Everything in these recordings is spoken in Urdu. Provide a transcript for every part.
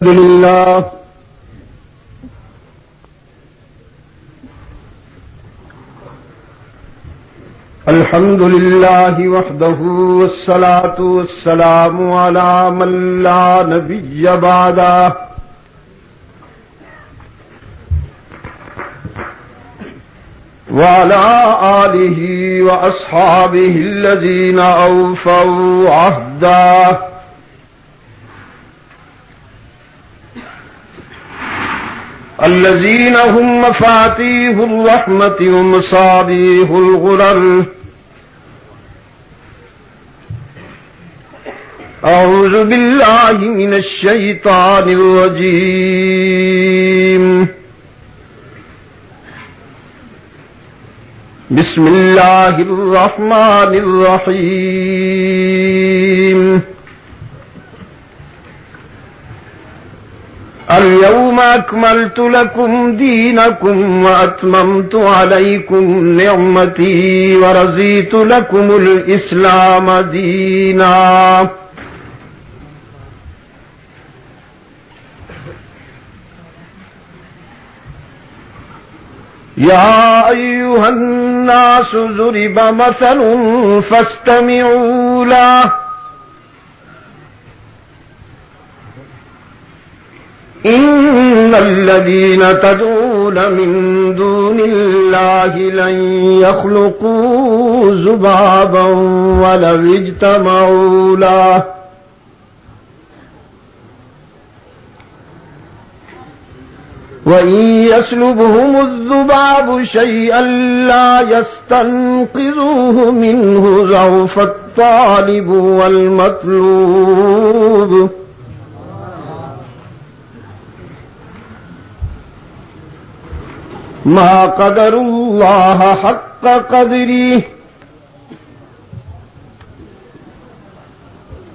لله الحمد لله وحده والصلاة والسلام على من لا نبي بعده وعلى آله وأصحابه الذين أوفوا عهده الذين هم مفاتيح الرحمة ومصابيح الغرر. أعوذ بالله من الشيطان الرجيم. بسم الله الرحمن الرحيم. اليوم أكملت لكم دينكم وأتممت عليكم نعمتي ورضيت لكم الإسلام دينا. يا أيها الناس ضرب مثل فاستمعوا له. إن الذين تدعون من دون الله لن يخلقوا ذبابا ولو اجتمعوا له وإن يسلبهم الذباب شيئا لا يستنقذوه منه ضعف الطالب والمطلوب. ما قدر الله حق قدره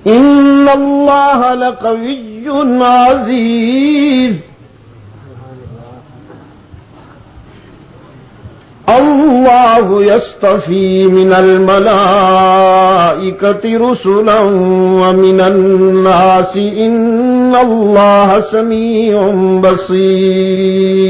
إن الله لقوي عزيز. الله يصطفي من الملائكة رسلا ومن الناس إن الله سميع بصير.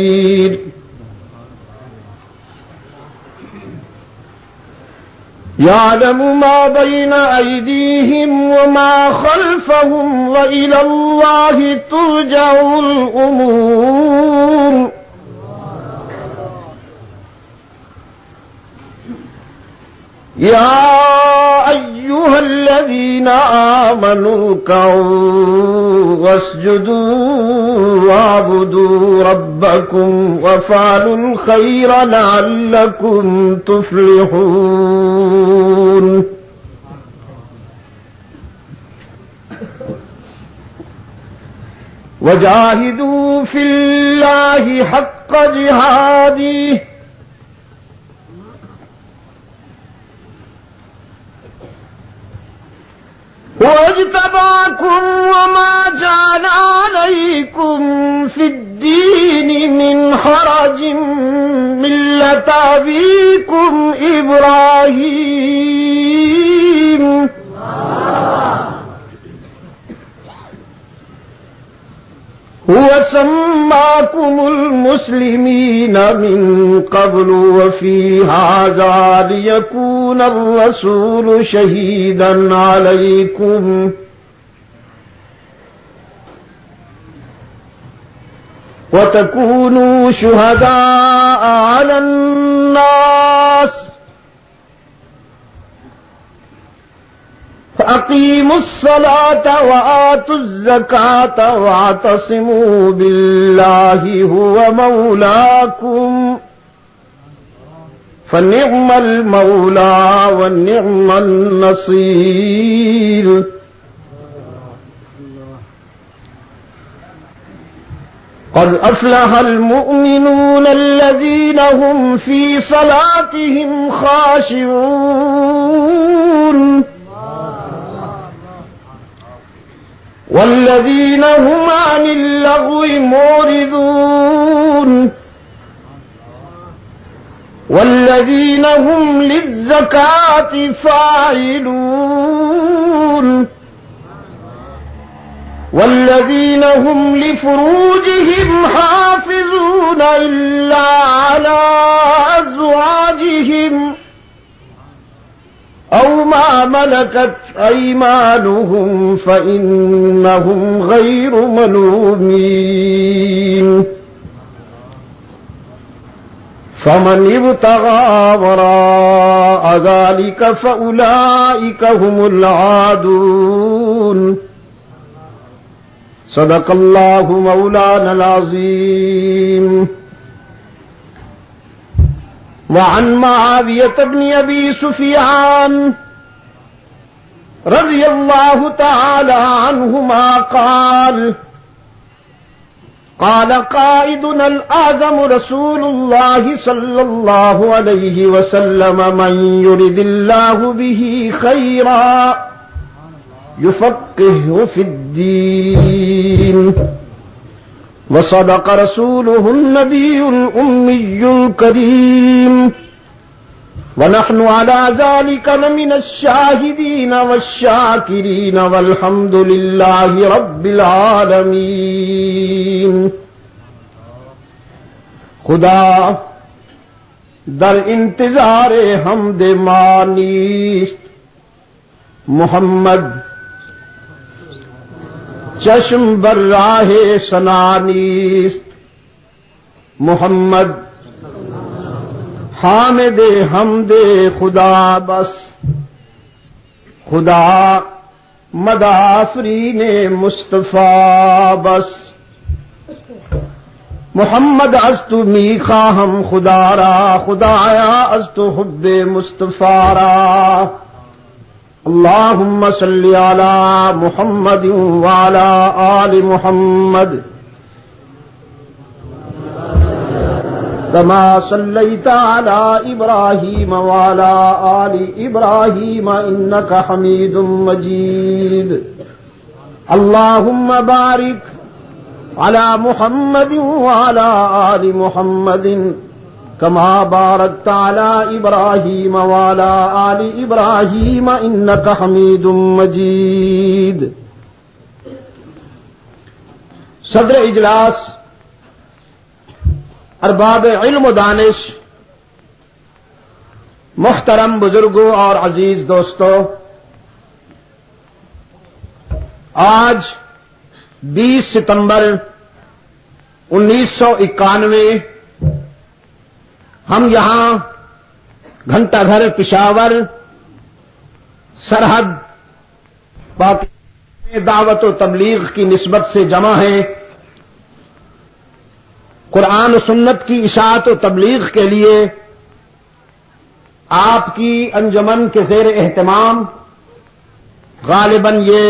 يعلم ما بين أيديهم وما خلفهم وإلى الله ترجع الأمور. يا أيها الذين آمنوا اركعوا واسجدوا واعبدوا ربكم وافعلوا الخير لعلكم تفلحون. وجاهدوا في الله حق جهاده واجتباكم وما جعل عليكم في الدين من حرج ملة أبيكم إبراهيم هو سماكم المسلمين من قبل وفي هذا ليكون الرسول شهيدا عليكم وتكونوا شهداء على الناس. فأقيموا الصلاة وآتوا الزكاة واعتصموا بالله هو مولاكم فنعم المولى ونعم النصير. قد أفلح المؤمنون الذين هم في صلاتهم خاشعون والذين هم عن اللغو معرضون والذين هم للزكاة فاعلون والذين هم لفروجهم حافظون إلا على أزواجهم أو ما ملكت أيمانهم فإنهم غير ملومين فمن ابتغى وراء ذلك فأولئك هم العادون صدق الله مولانا العظيم. وعن معاوية بن أبي سفيان رضي الله تعالى عنهما قال قال قائدنا الأعظم رسول الله صلى الله عليه وسلم من يرد الله به خيرا يفقهه في الدين. وصدق رسوله النبي الأمي الكريم ونحن على ذلك لمن الشاهدين والشاكرين والحمد لله رب العالمين. خدا در انتظار حمد مانیست، محمد چشم بر راہ ثنا نیست، محمد حامد حمد خدا بس، خدا مدافرین مصطفیٰ بس. محمد از تو می خواهم خدا را، خدایا از تو حب مصطفیٰ را. اللهم صل على محمد وعلى آل محمد كما صليت على إبراهيم وعلى آل إبراهيم إنك حميد مجيد. اللهم بارك على محمد وعلى آل محمد كما باركت على إبراهيم وعلى آل إبراهيم إنك حميد مجيد. صدر اجلاس، ارباب علم و دانش، محترم بزرگوں اور عزیز دوستوں، آج 20 ستمبر 1991 ہم یہاں گھنٹہ گھر پشاور سرحد پاکستان میں دعوت و تبلیغ کی نسبت سے جمع ہیں، قرآن و سنت کی اشاعت و تبلیغ کے لیے آپ کی انجمن کے زیر اہتمام غالباً یہ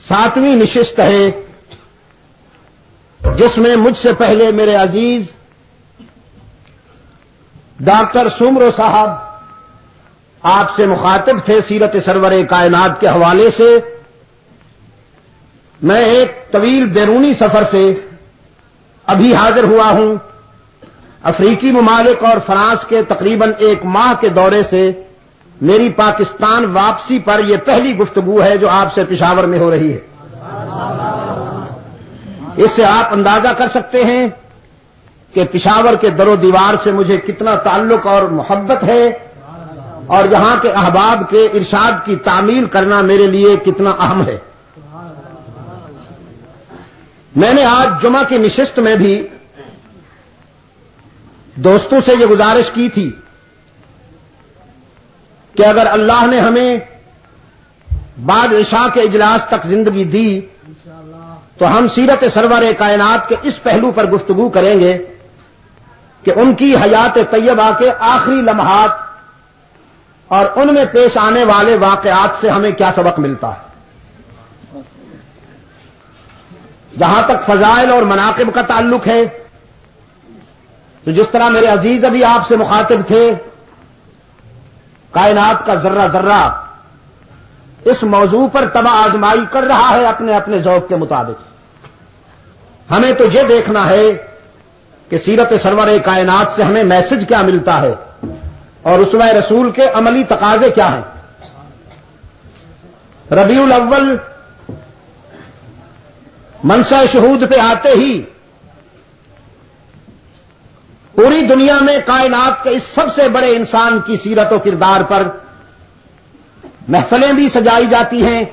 7ویں نشست ہے، جس میں مجھ سے پہلے میرے عزیز ڈاکٹر سومرو صاحب آپ سے مخاطب تھے سیرت سرور کائنات کے حوالے سے. میں ایک طویل بیرونی سفر سے ابھی حاضر ہوا ہوں، افریقی ممالک اور فرانس کے تقریباً 1 ماہ کے دورے سے میری پاکستان واپسی پر یہ پہلی گفتگو ہے جو آپ سے پشاور میں ہو رہی ہے. اس سے آپ اندازہ کر سکتے ہیں کہ پشاور کے در و دیوار سے مجھے کتنا تعلق اور محبت ہے، اور یہاں کے احباب کے ارشاد کی تعمیل کرنا میرے لیے کتنا اہم ہے. میں نے آج جمعہ کی نشست میں بھی دوستوں سے یہ گزارش کی تھی کہ اگر اللہ نے ہمیں بعد عشاء کے اجلاس تک زندگی دی تو ہم سیرت سرور کائنات کے اس پہلو پر گفتگو کریں گے کہ ان کی حیات طیبہ کے آخری لمحات اور ان میں پیش آنے والے واقعات سے ہمیں کیا سبق ملتا ہے. جہاں تک فضائل اور مناقب کا تعلق ہے تو جس طرح میرے عزیز ابھی آپ سے مخاطب تھے، کائنات کا ذرہ ذرہ اس موضوع پر طبع آزمائی کر رہا ہے اپنے اپنے ذوق کے مطابق. ہمیں تو یہ دیکھنا ہے کہ سیرت سرور کائنات سے ہمیں میسج کیا ملتا ہے اور اسوہ رسول کے عملی تقاضے کیا ہیں. ربیع الاول منصب شہود پہ آتے ہی پوری دنیا میں کائنات کے اس سب سے بڑے انسان کی سیرت و کردار پر محفلیں بھی سجائی جاتی ہیں،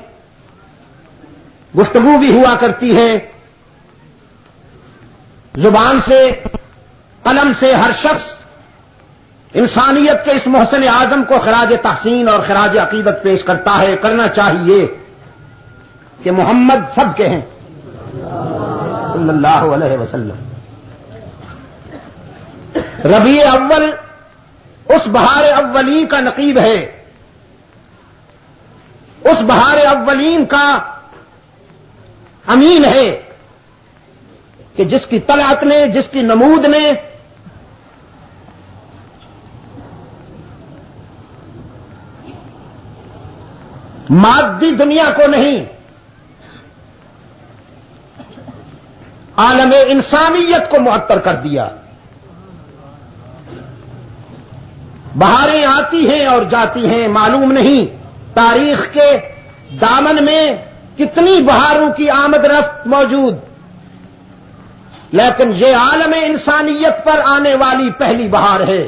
گفتگو بھی ہوا کرتی ہے، زبان سے قلم سے ہر شخص انسانیت کے اس محسن اعظم کو خراج تحسین اور خراج عقیدت پیش کرتا ہے۔ کرنا چاہیے کہ محمد سب کے ہیں صلی اللہ علیہ وسلم۔ ربیع اول اس بہار اولین کا نقیب ہے، اس بہار اولین کا امین ہے کہ جس کی طلعت نے، جس کی نمود نے مادی دنیا کو نہیں، عالم انسانیت کو معطر کر دیا۔ بہاریں آتی ہیں اور جاتی ہیں، معلوم نہیں تاریخ کے دامن میں کتنی بہاروں کی آمد رفت موجود، لیکن یہ عالم انسانیت پر آنے والی پہلی بہار ہے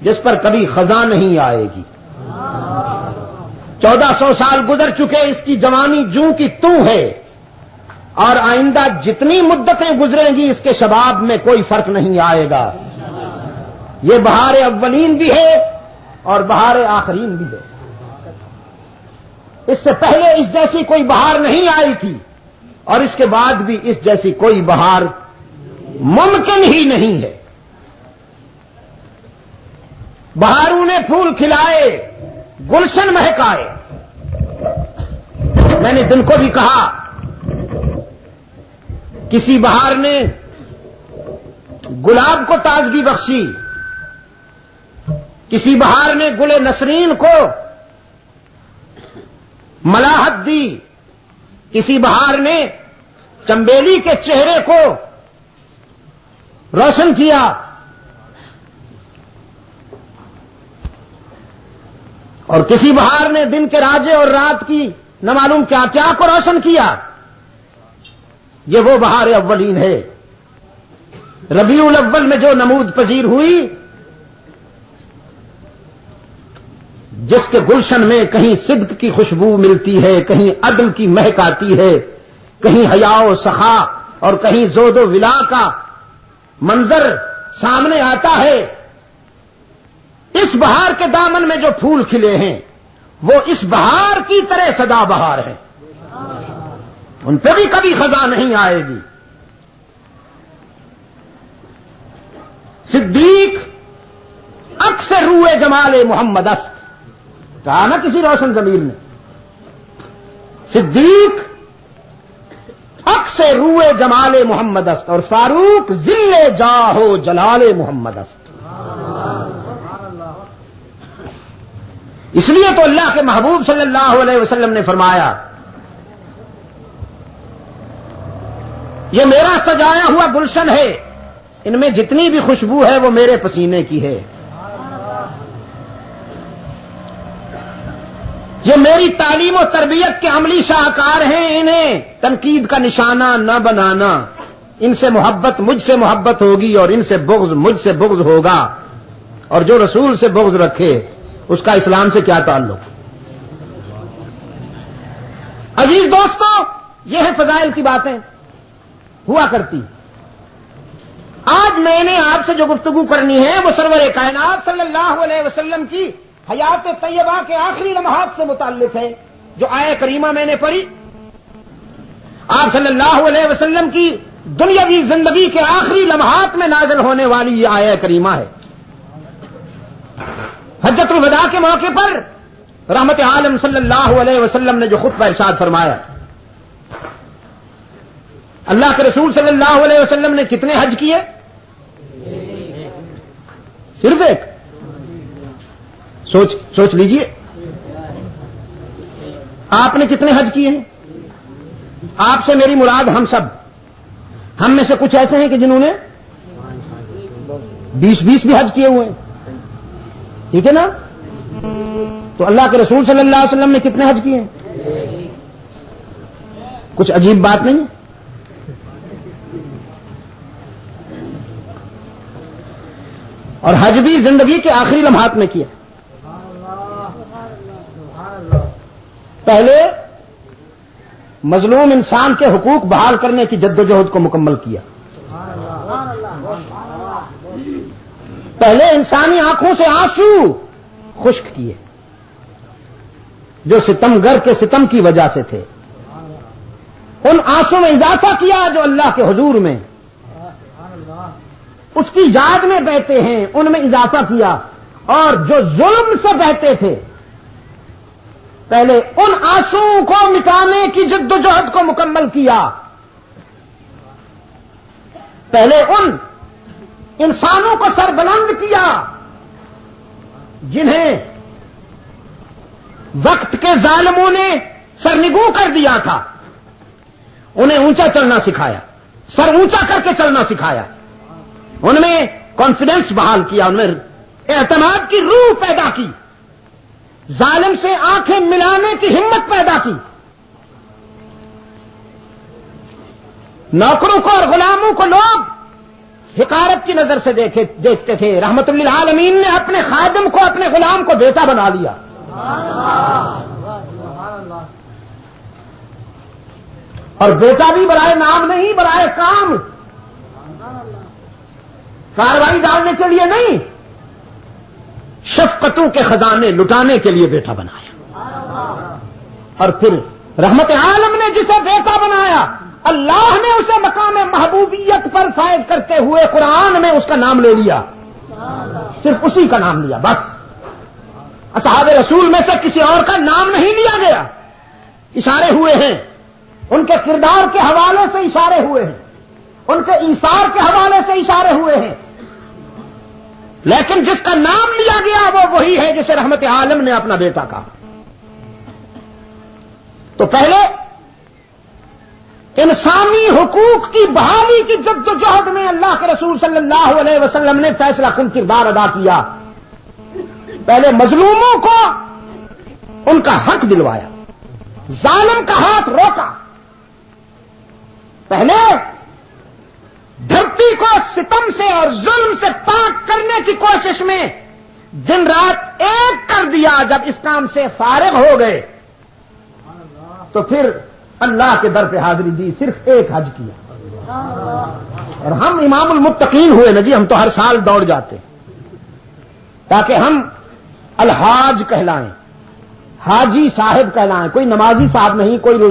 جس پر کبھی خزاں نہیں آئے گی۔ 1400 سال گزر چکے، اس کی جوانی جوں کی توں ہے، اور آئندہ جتنی مدتیں گزریں گی اس کے شباب میں کوئی فرق نہیں آئے گا۔ یہ بہار اولین بھی ہے اور بہار آخرین بھی ہے۔ اس سے پہلے اس جیسی کوئی بہار نہیں آئی تھی اور اس کے بعد بھی اس جیسی کوئی بہار ممکن ہی نہیں ہے۔ بہاروں نے پھول کھلائے، گلشن مہکائے۔ میں نے دن کو بھی کہا، کسی بہار نے گلاب کو تازگی بخشی، کسی بہار نے گل نسرین کو ملاحت دی، کسی بہار نے چنبیلی کے چہرے کو روشن کیا، اور کسی بہار نے دن کے راجے اور رات کی نہ معلوم کیا کیا کو روشن کیا۔ یہ وہ بہار اولین ہے۔ ربیع الاول میں جو نمود پذیر ہوئی، جس کے گلشن میں کہیں صدق کی خوشبو ملتی ہے، کہیں عدل کی مہک آتی ہے، کہیں حیا و سخا اور کہیں زود و ولا کا منظر سامنے آتا ہے۔ اس بہار کے دامن میں جو پھول کھلے ہیں وہ اس بہار کی طرح سدا بہار ہیں، ان پہ بھی کبھی خزاں نہیں آئے گی۔ صدیق اکثر روئے جمال محمد است، کہا نا کسی روشن ضمیر نے، صدیق اکثر روئے جمال محمد است اور فاروق ذل جاہو جلال محمد است۔ اس لیے تو اللہ کے محبوب صلی اللہ علیہ وسلم نے فرمایا، یہ میرا سجایا ہوا گلشن ہے، ان میں جتنی بھی خوشبو ہے وہ میرے پسینے کی ہے۔ یہ میری تعلیم و تربیت کے عملی شاہکار ہیں، انہیں تنقید کا نشانہ نہ بنانا۔ ان سے محبت مجھ سے محبت ہوگی اور ان سے بغض مجھ سے بغض ہوگا، اور جو رسول سے بغض رکھے اس کا اسلام سے کیا تعلق؟ عزیز دوستو، یہ ہے فضائل کی باتیں ہوا کرتی۔ آج میں نے آپ سے جو گفتگو کرنی ہے وہ سرور کائنات صلی اللہ علیہ وسلم کی حیات طیبہ کے آخری لمحات سے متعلق ہے۔ جو آیہ کریمہ میں نے پڑھی، آپ صلی اللہ علیہ وسلم کی دنیاوی زندگی کے آخری لمحات میں نازل ہونے والی یہ آیہ کریمہ ہے۔ حجۃ الوداع کے موقع پر رحمت عالم صلی اللہ علیہ وسلم نے جو خطبہ ارشاد فرمایا، اللہ کے رسول صلی اللہ علیہ وسلم نے کتنے حج کیے؟ صرف ایک؟ سوچ لیجئے، آپ نے کتنے حج کیے ہیں؟ آپ سے میری مراد ہم سب، ہم میں سے کچھ ایسے ہیں کہ جنہوں نے 20 بھی حج کیے ہوئے ہیں، ٹھیک ہے نا؟ تو اللہ کے رسول صلی اللہ علیہ وسلم نے کتنے حج کیے ہیں؟ کچھ عجیب بات نہیں ہے؟ اور حج بھی زندگی کے آخری لمحات میں کیا. پہلے مظلوم انسان کے حقوق بحال کرنے کی جدوجہد کو مکمل کیا. پہلے انسانی آنکھوں سے آنسو خشک کیے جو ستمگر کے ستم کی وجہ سے تھے. ان آنسو میں اضافہ کیا جو اللہ کے حضور میں اس کی یاد میں بہتے ہیں ان میں اضافہ کیا. اور جو ظلم سے بہتے تھے پہلے ان آنسو کو مٹانے کی جدوجہد کو مکمل کیا. پہلے ان انسانوں کو سربلند کیا جنہیں وقت کے ظالموں نے سرنگوں کر دیا تھا. انہیں اونچا چلنا سکھایا, سر اونچا کر کے چلنا سکھایا, ان میں کانفیڈنس بحال کیا, ان میں اعتماد کی روح پیدا کی, ظالم سے آنکھیں ملانے کی ہمت پیدا کی. نوکروں کو اور غلاموں کو لوگ حقارت کی نظر سے دیکھتے تھے. رحمت للعالمین نے اپنے خادم کو, اپنے غلام کو بیٹا بنا لیا. اور بیٹا بھی برائے نام نہیں, برائے کام, کارروائی ڈالنے کے لیے نہیں, شفقتوں کے خزانے لٹانے کے لیے بیٹا بنایا. اور پھر رحمت عالم نے جسے بیٹا بنایا, اللہ نے اسے مقام محبوبیت پر فائز کرتے ہوئے قرآن میں اس کا نام لے لیا, صرف اسی کا نام لیا بس. اصحاب رسول میں سے کسی اور کا نام نہیں لیا گیا. اشارے ہوئے ہیں, ان کے کردار کے حوالے سے اشارے ہوئے ہیں, ان کے ایثار کے حوالے سے اشارے ہوئے ہیں, لیکن جس کا نام لیا گیا وہ وہی ہے جسے رحمت عالم نے اپنا بیٹا کہا. تو پہلے انسانی حقوق کی بحالی کی جدوجہد میں اللہ کے رسول صلی اللہ علیہ وسلم نے فیصلہ کن کردار ادا کیا. پہلے مظلوموں کو ان کا حق دلوایا, ظالم کا ہاتھ روکا. پہلے دھرتی کو ستم سے اور ظلم سے پاک کرنے کی کوشش میں دن رات ایک کر دیا. جب اس کام سے فارغ ہو گئے تو پھر اللہ کے در پہ حاضری دی, صرف ایک حج کیا. اور ہم امام المتقین ہوئے نا جی, ہم تو ہر سال دوڑ جاتے تاکہ ہم الحاج کہلائیں, حاجی صاحب کہلائیں. کوئی نمازی صاحب نہیں, کوئی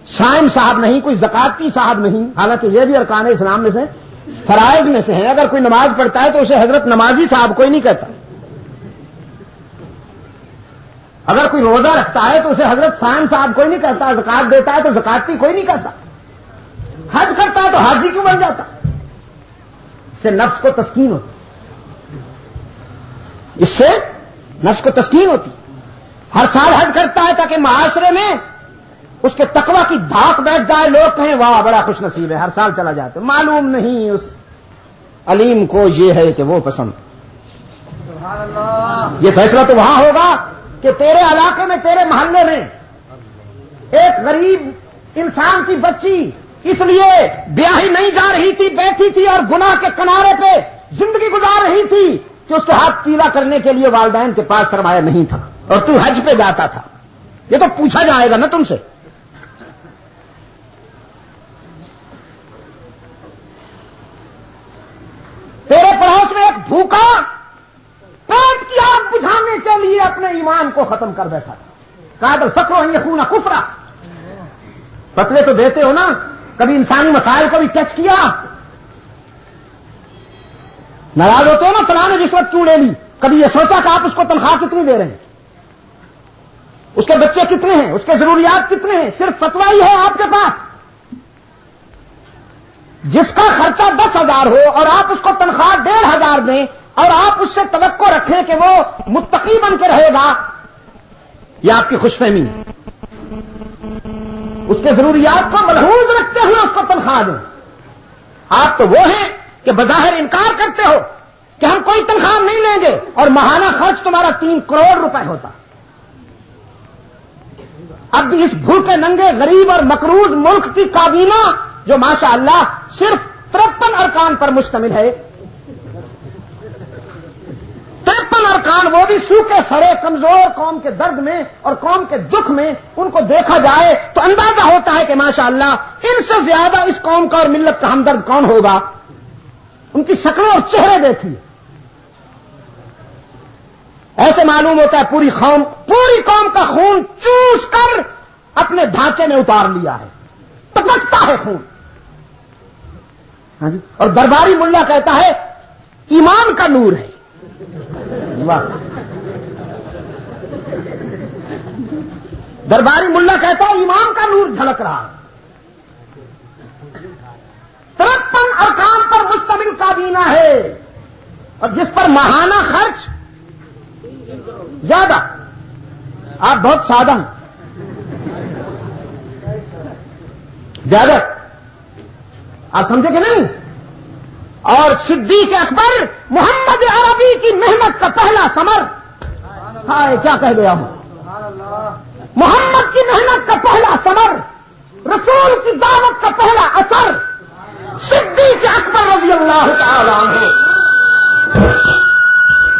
صائم صاحب نہیں, کوئی زکاتی صاحب نہیں, حالانکہ یہ بھی ارکان اسلام میں سے فرائض میں سے ہیں. اگر کوئی نماز پڑھتا ہے تو اسے حضرت نمازی صاحب کوئی نہیں کہتا. اگر کوئی روزہ رکھتا ہے تو اسے حضرت صائم صاحب کوئی نہیں کہتا. زکات دیتا ہے تو زکاتی کوئی نہیں کہتا. حج کرتا ہے تو حاجی کیوں بن جاتا؟ اس سے نفس کو تسکین ہوتی, اس سے نفس کو تسکین ہوتی. ہر سال حج کرتا ہے تاکہ معاشرے میں اس کے تقوی کی دھاک بیٹھ جائے, لوگ کہیں واہ بڑا خوش نصیب ہے, ہر سال چلا جاتا. معلوم نہیں اس علیم کو یہ ہے کہ وہ پسند. یہ فیصلہ تو وہاں ہوگا کہ تیرے علاقے میں, تیرے محلے میں ایک غریب انسان کی بچی اس لیے بیاہی نہیں جا رہی تھی, بیٹھی تھی اور گناہ کے کنارے پہ زندگی گزار رہی تھی کہ اس کے ہاتھ پیلا کرنے کے لیے والدین کے پاس سرمایہ نہیں تھا, اور تو حج پہ جاتا تھا. یہ تو پوچھا جائے گا نا تم سے. تیرے پڑوس میں ایک بھوکا پیٹ کی آگ بجھانے کے لیے اپنے ایمان کو ختم کر بیٹھا تھا. قاتل فقر ان یکون کفرا. فتوے تو دیتے ہو نا, کبھی انسانی مسائل کو بھی ٹچ کیا؟ ناراض ہوتے ہو نا, فلاں نے رشوت کیوں لے لی؟ کبھی یہ سوچا کہ آپ اس کو تنخواہ کتنی دے رہے ہیں, اس کے بچے کتنے ہیں, اس کے ضروریات کتنے ہیں؟ صرف فتویٰ ہی ہے آپ کے پاس. جس کا خرچہ 10,000 ہو اور آپ اس کو تنخواہ 1,500 دیں اور آپ اس سے توقع رکھیں کہ وہ متقی بن کے رہے گا, یہ آپ کی خوش فہمی ہے. اس کے ضروریات کو ملحوظ رکھتے ہوئے اس کو تنخواہ دیں. آپ تو وہ ہیں کہ بظاہر انکار کرتے ہو کہ ہم کوئی تنخواہ نہیں لیں گے, اور ماہانہ خرچ تمہارا 3 کروڑ روپے ہوتا. اب بھی اس بھوکے ننگے غریب اور مقروض ملک کی کابینہ جو ماشاء اللہ صرف 53 ارکان پر مشتمل ہے, 53 ارکان وہ بھی سوکھے سڑے کمزور قوم کے درد میں اور قوم کے دکھ میں ان کو دیکھا جائے تو اندازہ ہوتا ہے کہ ماشاءاللہ ان سے زیادہ اس قوم کا اور ملت کا ہمدرد کون ہوگا. ان کی شکلیں اور چہرے دیکھیے, ایسے معلوم ہوتا ہے پوری قوم کا خون چوس کر اپنے ڈھانچے میں اتار لیا ہے, ٹپکتا ہے خون. اور درباری ملا کہتا ہے ایمان کا نور ہے. درباری ملا کہتا ہے ایمان کا نور جھلک رہا ہے. 53 ارکان پر مشتمل کابینہ ہے اور جس پر ماہانہ خرچ زیادہ. آپ بہت سادہ ہیں, زیادہ آپ سمجھے کہ نہیں. اور صدیق اکبر محمد عربی کی محنت کا پہلا ثمر. ہاں کیا کہہ گیا ہوں, محمد کی محنت کا پہلا ثمر, رسول کی دعوت کا پہلا اثر صدیق اکبر رضی اللہ تعالی عنہ.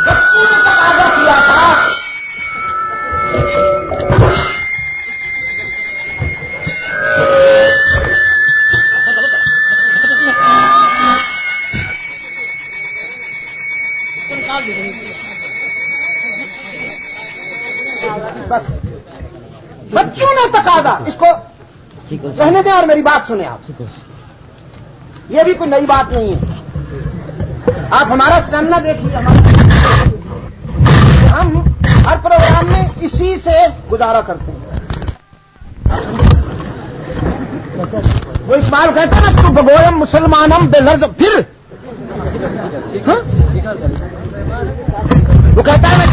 بچوں نے تقاضا کیا تھا بس بچوں نے تقاضا, اس کو کہنے دیں اور میری بات سنیں آپ. یہ بھی کوئی نئی بات نہیں ہے. آپ ہمارا اسٹیمنا دیکھیے, ہم ہر پروگرام میں اسی سے گزارا کرتے ہیں. وہ اقبال کہتا ہے نا تو بگویم مسلمانم بے لرز, پھر وہ کہتا ہے میں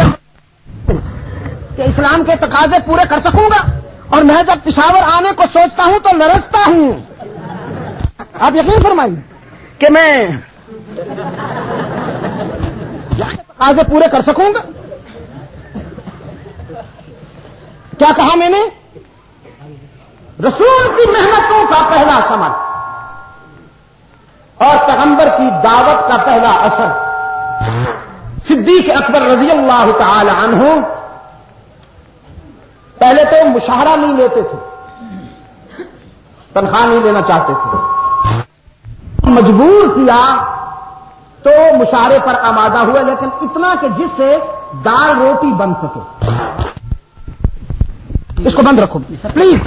کہ اسلام کے تقاضے پورے کر سکوں گا, اور میں جب پشاور آنے کو سوچتا ہوں تو لرزتا ہوں. آپ یقین فرمائیے کہ میں تقاضے پورے کر سکوں گا. کیا کہا میں نے؟ رسول کی محنتوں کا پہلا ثمر اور پیغمبر کی دعوت کا پہلا اثر. صدیق اکبر رضی اللہ تعالی عنہ پہلے تو مشاہرہ نہیں لیتے تھے, تنخواہ نہیں لینا چاہتے تھے. مجبور کیا تو مشاہرے پر آمادہ ہوئے, لیکن اتنا کہ جس سے دال روٹی بن سکے. اس کو بند رکھو پلیز, پلیز.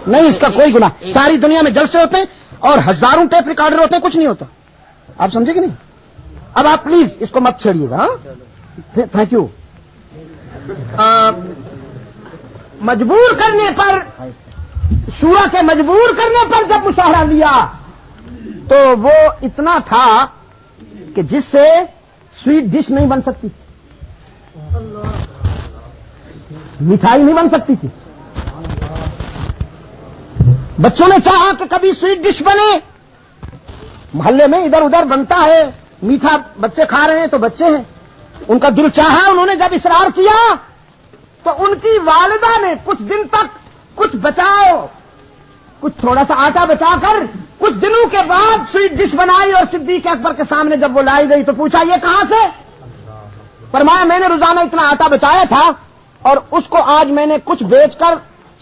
نہیں, اس کا کوئی گناہ. ساری دنیا میں جلسے ہوتے ہیں اور ہزاروں ٹیپ ریکارڈر ہوتے ہیں, کچھ نہیں ہوتا. آپ سمجھے کہ نہیں؟ اب آپ پلیز اس کو مت چھیڑیے گا. Thank you. مجبور کرنے پر, شورا کے مجبور کرنے پر جب مشاہرہ لیا تو وہ اتنا تھا کہ جس سے سویٹ ڈش نہیں بن سکتی, مٹھائی نہیں بن سکتی تھی. بچوں نے چاہا کہ کبھی سویٹ ڈش بنے, محلے میں ادھر ادھر بنتا ہے, میٹھا بچے کھا رہے ہیں تو بچے ہیں, ان کا دل چاہا. انہوں نے جب اصرار کیا تو ان کی والدہ نے کچھ دن تک کچھ بچاؤ, کچھ تھوڑا سا آٹا بچا کر کچھ دنوں کے بعد سویٹ ڈش بنائی, اور صدیق اکبر کے سامنے جب وہ لائی گئی تو پوچھا یہ کہاں سے؟ فرمایا میں نے روزانہ اتنا آٹا بچایا تھا اور اس کو آج میں نے کچھ بیچ کر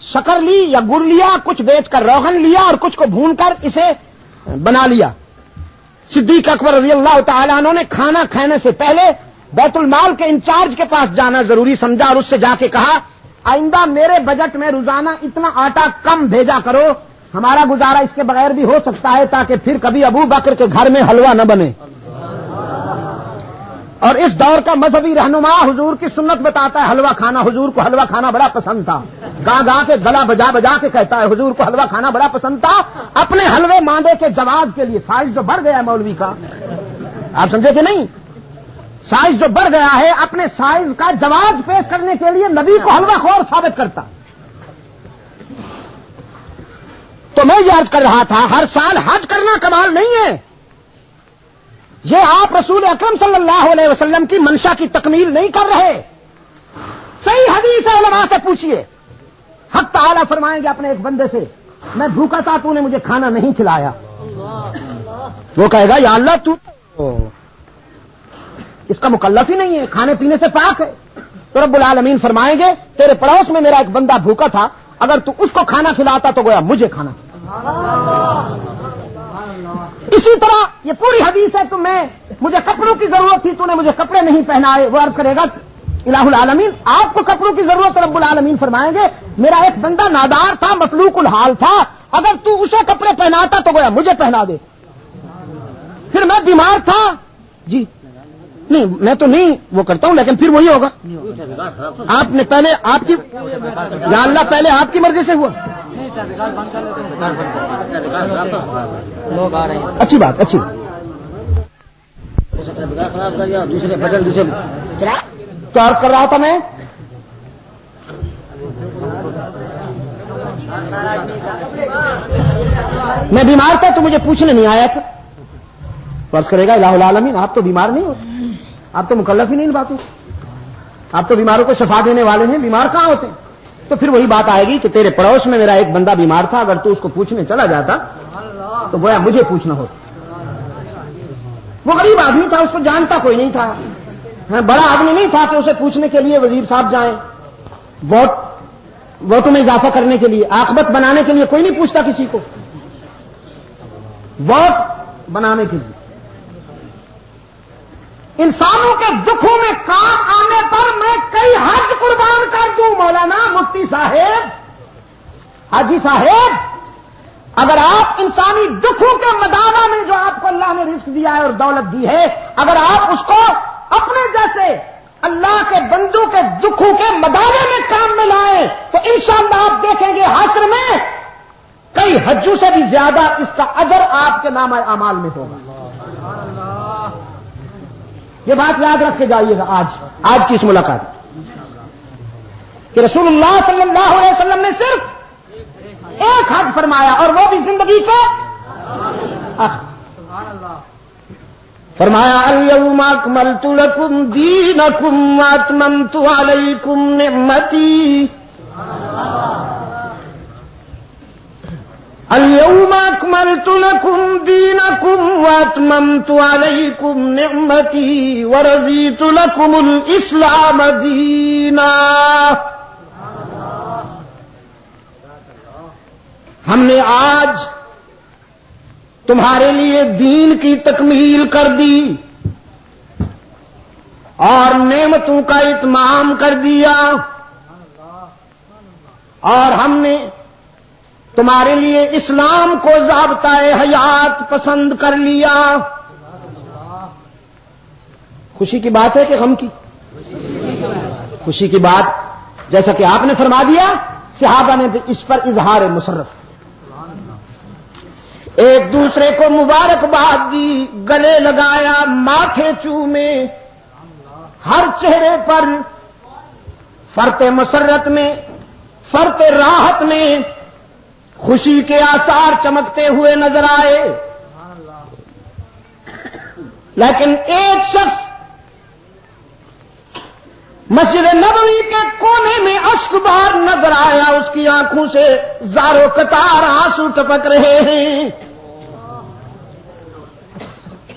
شکر لی یا گڑ لیا, کچھ بیچ کر روغن لیا اور کچھ کو بھون کر اسے بنا لیا. صدیق اکبر رضی اللہ تعالیٰ عنہ نے کھانا کھانے سے پہلے بیت المال کے انچارج کے پاس جانا ضروری سمجھا اور اس سے جا کے کہا آئندہ میرے بجٹ میں روزانہ اتنا آٹا کم بھیجا کرو, ہمارا گزارا اس کے بغیر بھی ہو سکتا ہے, تاکہ پھر کبھی ابو بکر کے گھر میں حلوہ نہ بنے. اور اس دور کا مذہبی رہنما حضور کی سنت بتاتا ہے حلوہ کھانا. حضور کو حلوہ کھانا بڑا پسند تھا, گا گا کے گلا بجا بجا کے کہتا ہے حضور کو حلوہ کھانا بڑا پسند تھا. اپنے حلوے ماندے کے جواز کے لیے, سائز جو بڑھ گیا ہے مولوی کا, آپ سمجھے کہ نہیں, سائز جو بڑھ گیا ہے, اپنے سائز کا جواز پیش کرنے کے لیے نبی کو حلوہ خور ثابت کرتا. تو میں یہ عرض کر رہا تھا ہر سال حج کرنا کمال نہیں ہے, یہ آپ رسول اکرم صلی اللہ علیہ وسلم کی منشا کی تکمیل نہیں کر رہے. صحیح حدیث علماء سے پوچھیے, حق تعالیٰ فرمائیں گے اپنے ایک بندے سے میں بھوکا تھا تو نے مجھے کھانا نہیں کھلایا. وہ کہے گا یا اللہ تو اس کا مکلف ہی نہیں ہے، کھانے پینے سے پاک ہے. تو رب العالمین فرمائیں گے تیرے پڑوس میں میرا ایک بندہ بھوکا تھا، اگر تو اس کو کھانا کھلاتا تو گویا مجھے کھانا کھلاتا. اسی طرح یہ پوری حدیث ہے، تو مجھے کپڑوں کی ضرورت تھی، تو نے مجھے کپڑے نہیں پہنائے. وہ عرض کرے گا الہ العالمین آپ کو کپڑوں کی ضرورت، رب العالمین فرمائیں گے میرا ایک بندہ نادار تھا، مفلوق الحال تھا، اگر تو اسے کپڑے پہناتا تو گویا مجھے پہنا دے. پھر میں بیمار تھا، جی نہیں میں تو نہیں وہ کرتا ہوں، لیکن پھر وہی ہوگا. آپ نے پہلے آپ کی یا اللہ پہلے آپ کی مرضی سے ہوا. اچھی بات اچھی بات. دوسرے بدل دوسرے تو عرض کر رہا تھا میں بیمار تھا تو مجھے پوچھنے نہیں آیا تھا. فرض کرے گا الہ العالمین آپ تو بیمار نہیں ہوتے، آپ تو مکلف ہی نہیں ان باتوں، آپ تو بیماروں کو شفا دینے والے ہیں، بیمار کہاں ہوتے ہیں؟ تو پھر وہی بات آئے گی کہ تیرے پڑوس میں میرا ایک بندہ بیمار تھا، اگر تو اس کو پوچھنے چلا جاتا تو گویا مجھے پوچھنا ہوتا. وہ غریب آدمی تھا، اس کو جانتا کوئی نہیں تھا، بڑا آدمی نہیں تھا کہ اسے پوچھنے کے لیے وزیر صاحب جائیں، ووٹوں میں اضافہ کرنے کے لیے، عاقبت بنانے کے لیے کوئی نہیں پوچھتا کسی کو، ووٹ بنانے کے لیے. انسانوں کے دکھوں میں کام آنے پر میں کئی حج قربان کر دوں. مولانا مفتی صاحب، حاجی صاحب، اگر آپ انسانی دکھوں کے مداوع میں جو آپ کو اللہ نے رزق دیا ہے اور دولت دی ہے، اگر آپ اس کو اپنے جیسے اللہ کے بندوں کے دکھوں کے مداوع میں کام میں لائیں تو انشاءاللہ آپ دیکھیں گے حشر میں کئی حجوں سے بھی زیادہ اس کا اجر آپ کے نامہ اعمال میں ہوگا. یہ بات یاد رکھ کے جائیے گا آج کی اس ملاقات کہ رسول اللہ صلی اللہ علیہ وسلم نے صرف ایک حج فرمایا اور وہ بھی زندگی کے فرمایا الیوم اکملت لکم دینکم واتممت علیکم نعمتی. اليوم اکملت لکم دینکم واتممت علیکم نعمتی ورضیت لکم الاسلام دینا. ہم نے آج تمہارے لیے دین کی تکمیل کر دی اور نعمتوں کا اتمام کر دیا، اور ہم نے تمہارے لیے اسلام کو ضابطۂ حیات پسند کر لیا. خوشی کی بات ہے کہ غم کی؟ خوشی کی بات، جیسا کہ آپ نے فرما دیا، صحابہ نے اس پر اظہار مسرت، ایک دوسرے کو مبارکباد دی، گلے لگایا، ماتھے چومے، ہر چہرے پر فرط مسرت میں، فرط راحت میں خوشی کے آثار چمکتے ہوئے نظر آئے. لیکن ایک شخص مسجد نبوی کے کونے میں اشک بار نظر آیا، اس کی آنکھوں سے زارو قطار آنسو ٹپک رہے ہیں.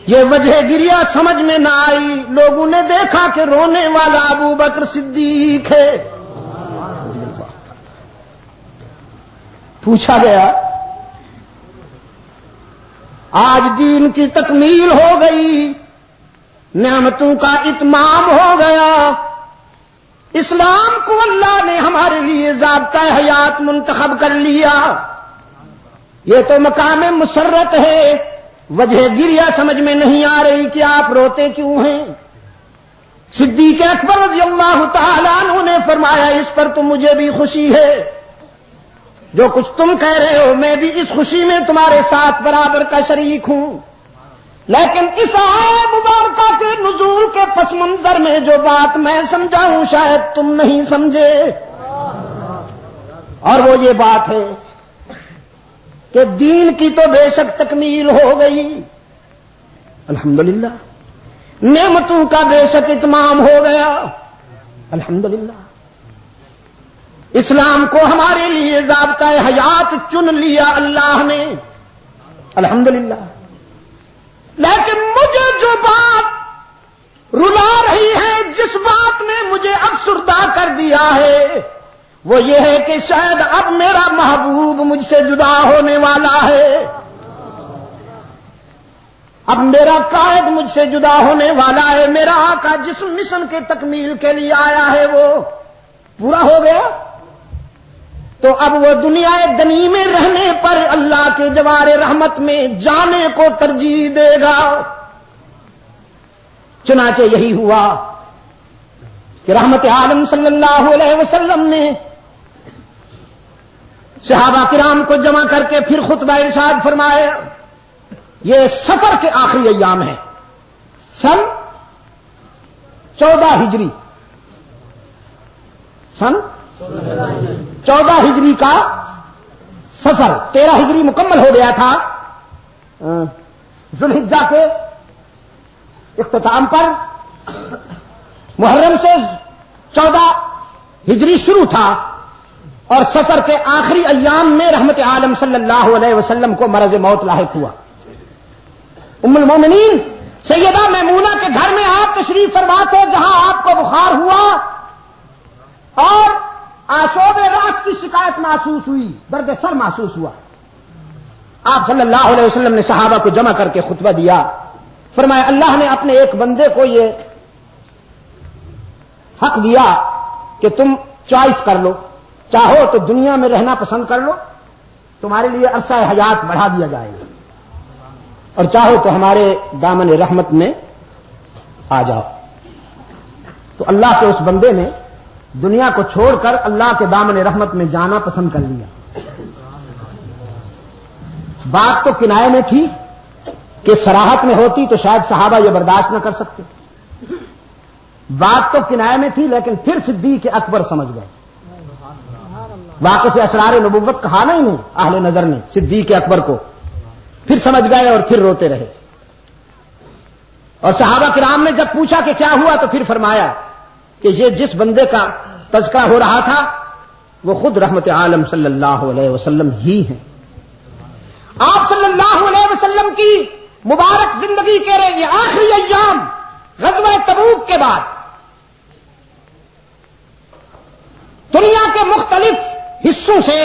یہ وجہ گریا سمجھ میں نہ آئی. لوگوں نے دیکھا کہ رونے والا ابو بکر صدیق ہے. پوچھا گیا آج دین کی تکمیل ہو گئی، نعمتوں کا اتمام ہو گیا، اسلام کو اللہ نے ہمارے لیے ضابطۂ حیات منتخب کر لیا، یہ تو مقام مسرت ہے، وجہ گریہ سمجھ میں نہیں آ رہی کہ آپ روتے کیوں ہیں؟ صدیق اکبر رضی اللہ تعالیٰ عنہ نے فرمایا اس پر تو مجھے بھی خوشی ہے، جو کچھ تم کہہ رہے ہو میں بھی اس خوشی میں تمہارے ساتھ برابر کا شریک ہوں، لیکن اس آیہ مبارکہ کے نزول کے پس منظر میں جو بات میں سمجھاؤں شاید تم نہیں سمجھے، اور وہ یہ بات ہے کہ دین کی تو بے شک تکمیل ہو گئی، الحمدللہ، نعمتوں کا بے شک اتمام ہو گیا، الحمدللہ، اسلام کو ہمارے لیے ضابطۂ حیات چن لیا اللہ نے، الحمدللہ. لیکن مجھے جو بات رلا رہی ہے، جس بات نے مجھے افسردہ کر دیا ہے وہ یہ ہے کہ شاید اب میرا محبوب مجھ سے جدا ہونے والا ہے، اب میرا قائد مجھ سے جدا ہونے والا ہے، میرا آقا جس مشن کے تکمیل کے لیے آیا ہے وہ پورا ہو گیا، تو اب وہ دنیا دنی میں رہنے پر اللہ کے جوار رحمت میں جانے کو ترجیح دے گا۔ چنانچہ یہی ہوا کہ رحمت عالم صلی اللہ علیہ وسلم نے صحابہ کرام کو جمع کر کے پھر خطبہ ارشاد فرمایا۔ یہ سفر کے آخری ایام ہیں، سن 14 ہجری، سن 14 ہجری کا سفر، 13 ہجری مکمل ہو گیا تھا ذوالحجہ کے اختتام پر، محرم سے 14 ہجری شروع تھا، اور سفر کے آخری ایام میں رحمت عالم صلی اللہ علیہ وسلم کو مرض موت لاحق ہوا۔ ام المومنین سیدہ میمونہ کے گھر میں آپ تشریف فرما تھے، جہاں آپ کو بخار ہوا اور آشوب راس کی شکایت محسوس ہوئی، درد سر محسوس ہوا۔ آپ صلی اللہ علیہ وسلم نے صحابہ کو جمع کر کے خطبہ دیا، فرمایا اللہ نے اپنے ایک بندے کو یہ حق دیا کہ تم چوائس کر لو، چاہو تو دنیا میں رہنا پسند کر لو، تمہارے لیے عرصہ حیات بڑھا دیا جائے گا، اور چاہو تو ہمارے دامن رحمت میں آ جاؤ۔ تو اللہ کے اس بندے نے دنیا کو چھوڑ کر اللہ کے دامن رحمت میں جانا پسند کر لیا۔ بات تو کنایے میں تھی کہ صراحت میں ہوتی تو شاید صحابہ یہ برداشت نہ کر سکتے، بات تو کنایے میں تھی، لیکن پھر صدیق اکبر سمجھ گئے۔ واقع سے اسرار نبوت کہا نا انہیں اہل نظر نے صدیق اکبر کو، پھر سمجھ گئے اور پھر روتے رہے۔ اور صحابہ کرام نے جب پوچھا کہ کیا ہوا تو پھر فرمایا کہ یہ جس بندے کا تذکرہ ہو رہا تھا وہ خود رحمت عالم صلی اللہ علیہ وسلم ہی ہیں۔ آپ صلی اللہ علیہ وسلم کی مبارک زندگی کے یہ آخری ایام غزوہ تبوک کے بعد دنیا کے مختلف حصوں سے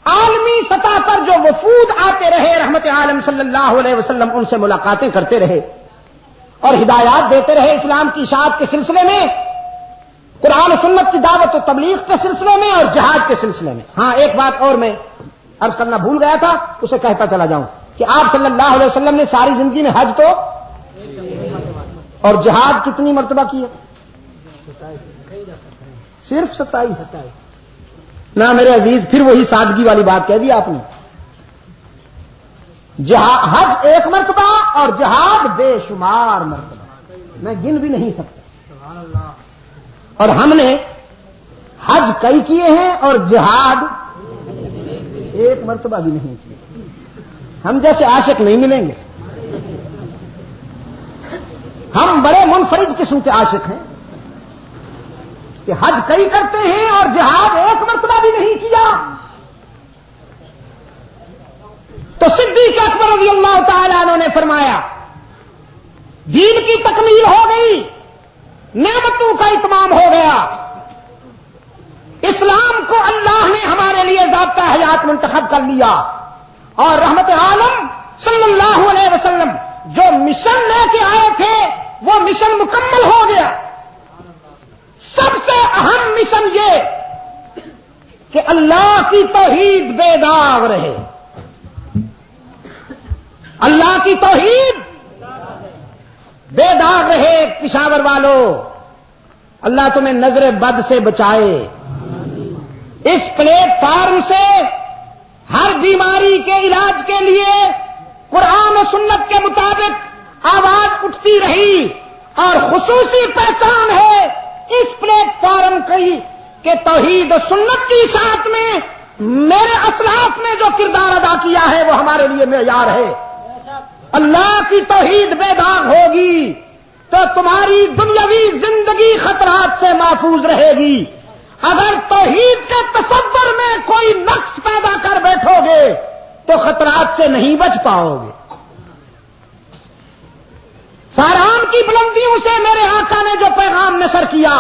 عالمی سطح پر جو وفود آتے رہے، رحمت عالم صلی اللہ علیہ وسلم ان سے ملاقاتیں کرتے رہے اور ہدایات دیتے رہے اسلام کی اشاعت کے سلسلے میں، قرآن و سنت کی دعوت و تبلیغ کے سلسلے میں اور جہاد کے سلسلے میں۔ ہاں ایک بات اور میں عرض کرنا بھول گیا تھا، اسے کہتا چلا جاؤں کہ آپ صلی اللہ علیہ وسلم نے ساری زندگی میں حج تو اور جہاد کتنی مرتبہ کی ہے؟ صرف 27۔ نہ میرے عزیز، پھر وہی سادگی والی بات کہہ دی آپ نے، حج ایک مرتبہ اور جہاد بے شمار مرتبہ، میں گن بھی نہیں سکتا۔ اور ہم نے حج کئی کیے ہیں اور جہاد ایک مرتبہ بھی نہیں کیے۔ ہم جیسے عاشق نہیں ملیں گے، ہم بڑے منفرد قسم کے عاشق ہیں کہ حج کئی کرتے ہیں اور جہاد ایک مرتبہ بھی نہیں کیا۔ تو صدیق اکبر رضی اللہ تعالیٰ عنہ نے فرمایا دین کی تکمیل ہو گئی، نعمتوں کا اتمام ہو گیا، اسلام کو اللہ نے ہمارے لیے ضابطہ حیات منتخب کر لیا، اور رحمت عالم صلی اللہ علیہ وسلم جو مشن لے کے آئے تھے وہ مشن مکمل ہو گیا۔ سب سے اہم مشن یہ کہ اللہ کی توحید بے داغ رہے، اللہ کی توحید بے داغ رہے۔ پشاور والوں، اللہ تمہیں نظر بد سے بچائے۔ اس پلیٹ فارم سے ہر بیماری کے علاج کے لیے قرآن و سنت کے مطابق آواز اٹھتی رہی، اور خصوصی پہچان ہے اس پلیٹ فارم کی کہ توحید و سنت کی اشاعت میں میرے اسلاف نے جو کردار ادا کیا ہے وہ ہمارے لیے معیار ہے۔ اللہ کی توحید بے داغ ہوگی تو تمہاری دنیاوی زندگی خطرات سے محفوظ رہے گی۔ اگر توحید کے تصور میں کوئی نقص پیدا کر بیٹھو گے تو خطرات سے نہیں بچ پاؤ گے۔ سارام کی بلندیوں سے میرے آقا نے جو پیغام نشر کیا،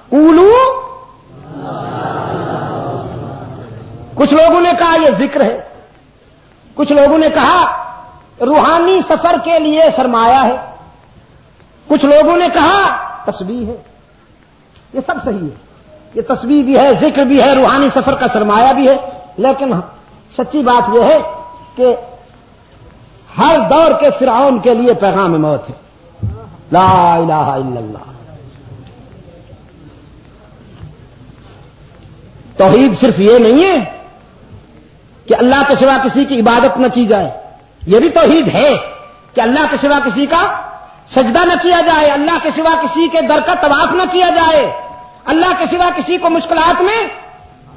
قولو، کچھ لوگوں نے کہا یہ ذکر ہے، کچھ لوگوں نے کہا روحانی سفر کے لیے سرمایہ ہے، کچھ لوگوں نے کہا تسبیح ہے۔ یہ سب صحیح ہے، یہ تسبیح بھی ہے، ذکر بھی ہے، روحانی سفر کا سرمایہ بھی ہے، لیکن سچی بات یہ ہے کہ ہر دور کے فرعون کے لیے پیغام موت ہے، لا الہ الا اللہ۔ توحید صرف یہ نہیں ہے کہ اللہ کے سوا کسی کی عبادت نہ کی جائے، یہ بھی توحید ہے کہ اللہ کے سوا کسی کا سجدہ نہ کیا جائے، اللہ کے سوا کسی کے در کا طواف نہ کیا جائے، اللہ کے سوا کسی کو مشکلات میں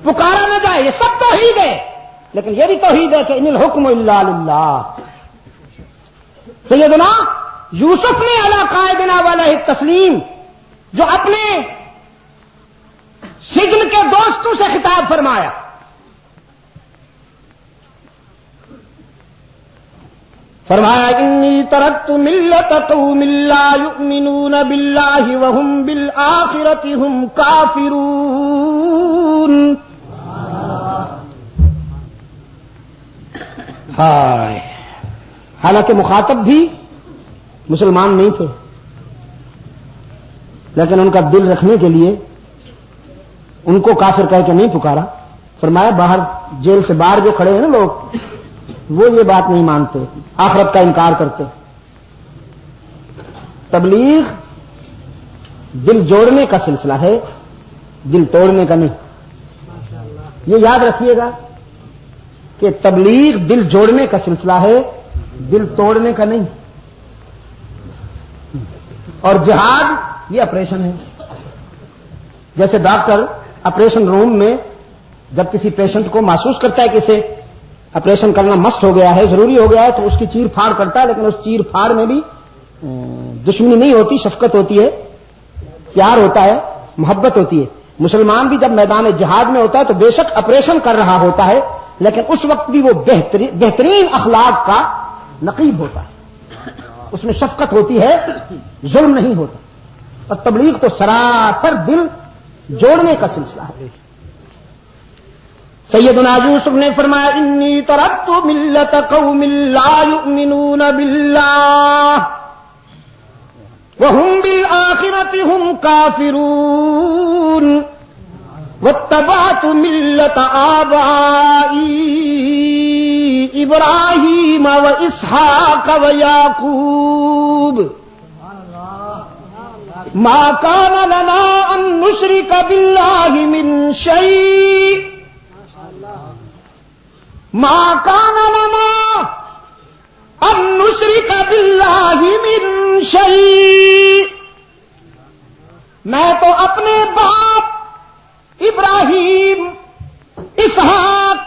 پکارا نہ جائے، یہ سب توحید ہے، لیکن یہ بھی توحید ہے کہ ان الحکم الا للہ۔ سیدنا یوسف نے علی قائدنا علیہ التسلیم جو اپنے سجن کے دوستوں سے خطاب فرمایا، فرمایا انی ترکت ملت قوم لا یؤمنون باللہ وهم بالآخرۃ هم کافرون۔ ہائے، حالانکہ مخاطب بھی مسلمان نہیں تھے، لیکن ان کا دل رکھنے کے لیے ان کو کافر کہہ کے نہیں پکارا۔ فرمایا باہر جیل سے باہر جو کھڑے ہیں نا لوگ، وہ یہ بات نہیں مانتے، آخرت کا انکار کرتے۔ تبلیغ دل جوڑنے کا سلسلہ ہے، دل توڑنے کا نہیں۔ یہ یاد رکھیے گا کہ تبلیغ دل جوڑنے کا سلسلہ ہے، دل توڑنے کا نہیں۔ اور جہاد یہ آپریشن ہے، جیسے ڈاکٹر آپریشن روم میں جب کسی پیشنٹ کو محسوس کرتا ہے کہ اسے آپریشن کرنا مسٹ ہو گیا ہے، ضروری ہو گیا ہے، تو اس کی چیر پھاڑ کرتا ہے، لیکن اس چیر پھاڑ میں بھی دشمنی نہیں ہوتی، شفقت ہوتی ہے، پیار ہوتا ہے، محبت ہوتی ہے۔ مسلمان بھی جب میدان جہاد میں ہوتا ہے تو بے شک آپریشن کر رہا ہوتا ہے، لیکن اس وقت بھی وہ بہترین اخلاق کا نقیب ہوتا ہے، اس میں شفقت ہوتی ہے، ظلم نہیں ہوتا۔ اور تبلیغ تو سراسر دل جوڑنے کا سلسلہ ہے۔ سیدنا یوسف نے فرمایا انی ترکت ملت قوم لا یؤمنون باللہ وهم بالآخرۃ هم کافرون واتبعت ملت آبائی ابراہیم واسحاق ویعقوب ما كان لنا ان نشرك بالله من شيء ما كان لنا ان نشرك بالله من شيء۔ میں تو اپنے باپ ابراہیم، اسحاق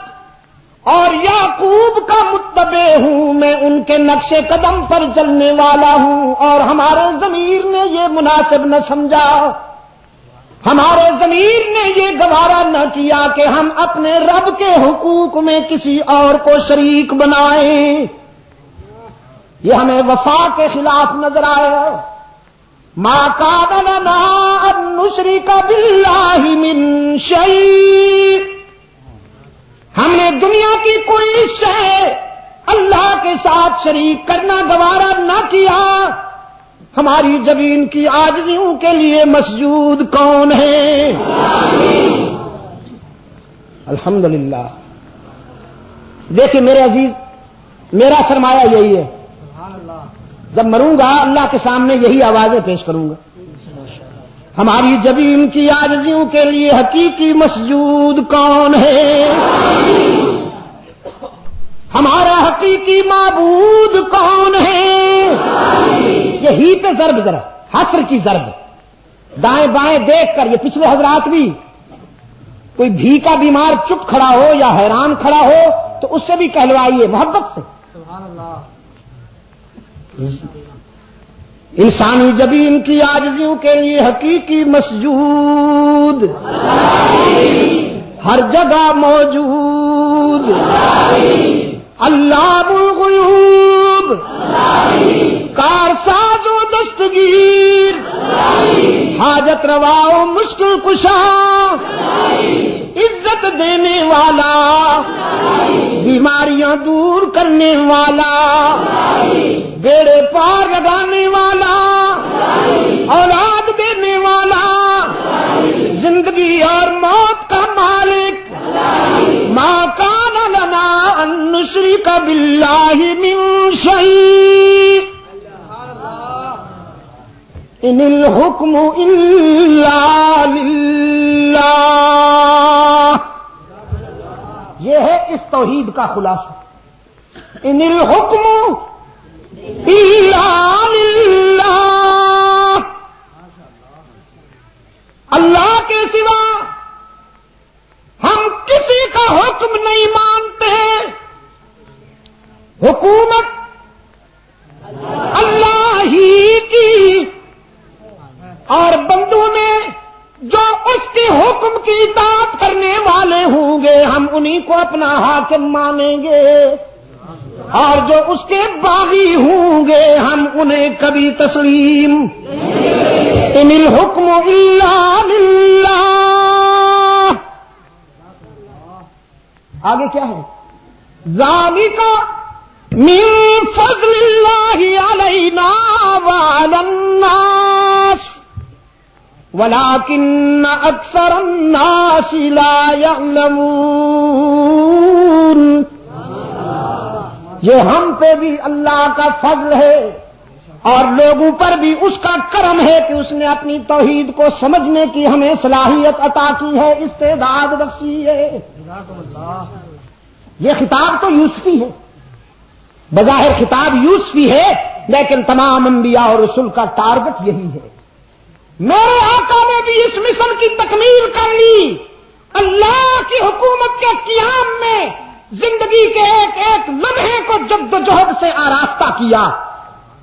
اور یعقوب کا متبع ہوں، میں ان کے نقش قدم پر چلنے والا ہوں، اور ہمارے ضمیر نے یہ مناسب نہ سمجھا، ہمارے ضمیر نے یہ گوارا نہ کیا کہ ہم اپنے رب کے حقوق میں کسی اور کو شریک بنائیں۔ یہ ہمیں وفا کے خلاف نظر آیا۔ ما كان لنا ان نشرك بالله من شيء، ہم نے دنیا کی کوئی شے اللہ کے ساتھ شریک کرنا گوارا نہ کیا۔ ہماری زمین کی عاجزیوں کے لیے مسجود کون ہے؟ الحمدللہ۔ دیکھیں میرے عزیز، میرا سرمایہ یہی ہے، جب مروں گا اللہ کے سامنے یہی آوازیں پیش کروں گا۔ ہماری زمین کی عاجزیوں کے لیے حقیقی مسجود کون ہے؟ ہمارا حقیقی معبود کون ہے؟ یہی پہ ضرب ذرا حسر کی ضرب، دائیں بائیں دیکھ کر۔ یہ پچھلے حضرات بھی، کوئی بھیکا بیمار چپ کھڑا ہو یا حیران کھڑا ہو تو اس سے بھی کہلوائیے محبت سے۔ سبحان اللہ۔ انسانی زمین کی عاجزیوں کے لیے حقیقی مسجود ہر جگہ موجود، علام الغیوب کار ساز و دستگیر، حاجت روا و مشکل کشا، عزت دینے والا، بیماریاں دور کرنے والا، بیڑے پار لگانے والا، اولاد دینے والا، زندگی اور موت کا مالک، ما کان لنا ان نشرک باللہ من شیء ان الحکم الا للہ۔ یہ ہے اس توحید کا خلاصہ، ان الحکم الا للہ، اللہ کے سوا ہم کسی کا حکم نہیں مانتے، حکومت اللہ ہی کی، اور بندوں میں جو اس کے حکم کی اطاعت کرنے والے ہوں گے ہم انہی کو اپنا حاکم مانیں گے، اور جو اس کے باغی ہوں گے ہم انہیں کبھی تسلیم۔ ان الحکم الا للہ۔ آگے کیا ہے؟ ذالک من فضل اللہ علینا وعلی الناس ولکن اکثر الناس لا یعلمون۔ یہ ہم پہ بھی اللہ کا فضل ہے اور لوگوں پر بھی اس کا کرم ہے کہ اس نے اپنی توحید کو سمجھنے کی ہمیں صلاحیت عطا کی ہے، استعداد بخشی ہے۔ یہ خطاب تو یوسفی ہے، بظاہر خطاب یوسفی ہے، لیکن تمام انبیاء اور رسول کا ٹارگٹ یہی ہے۔ میرے آقا نے بھی اس مشن کی تکمیل کر لی، اللہ کی حکومت کے قیام میں زندگی کے ایک ایک لمحے کو جدوجہد سے آراستہ کیا،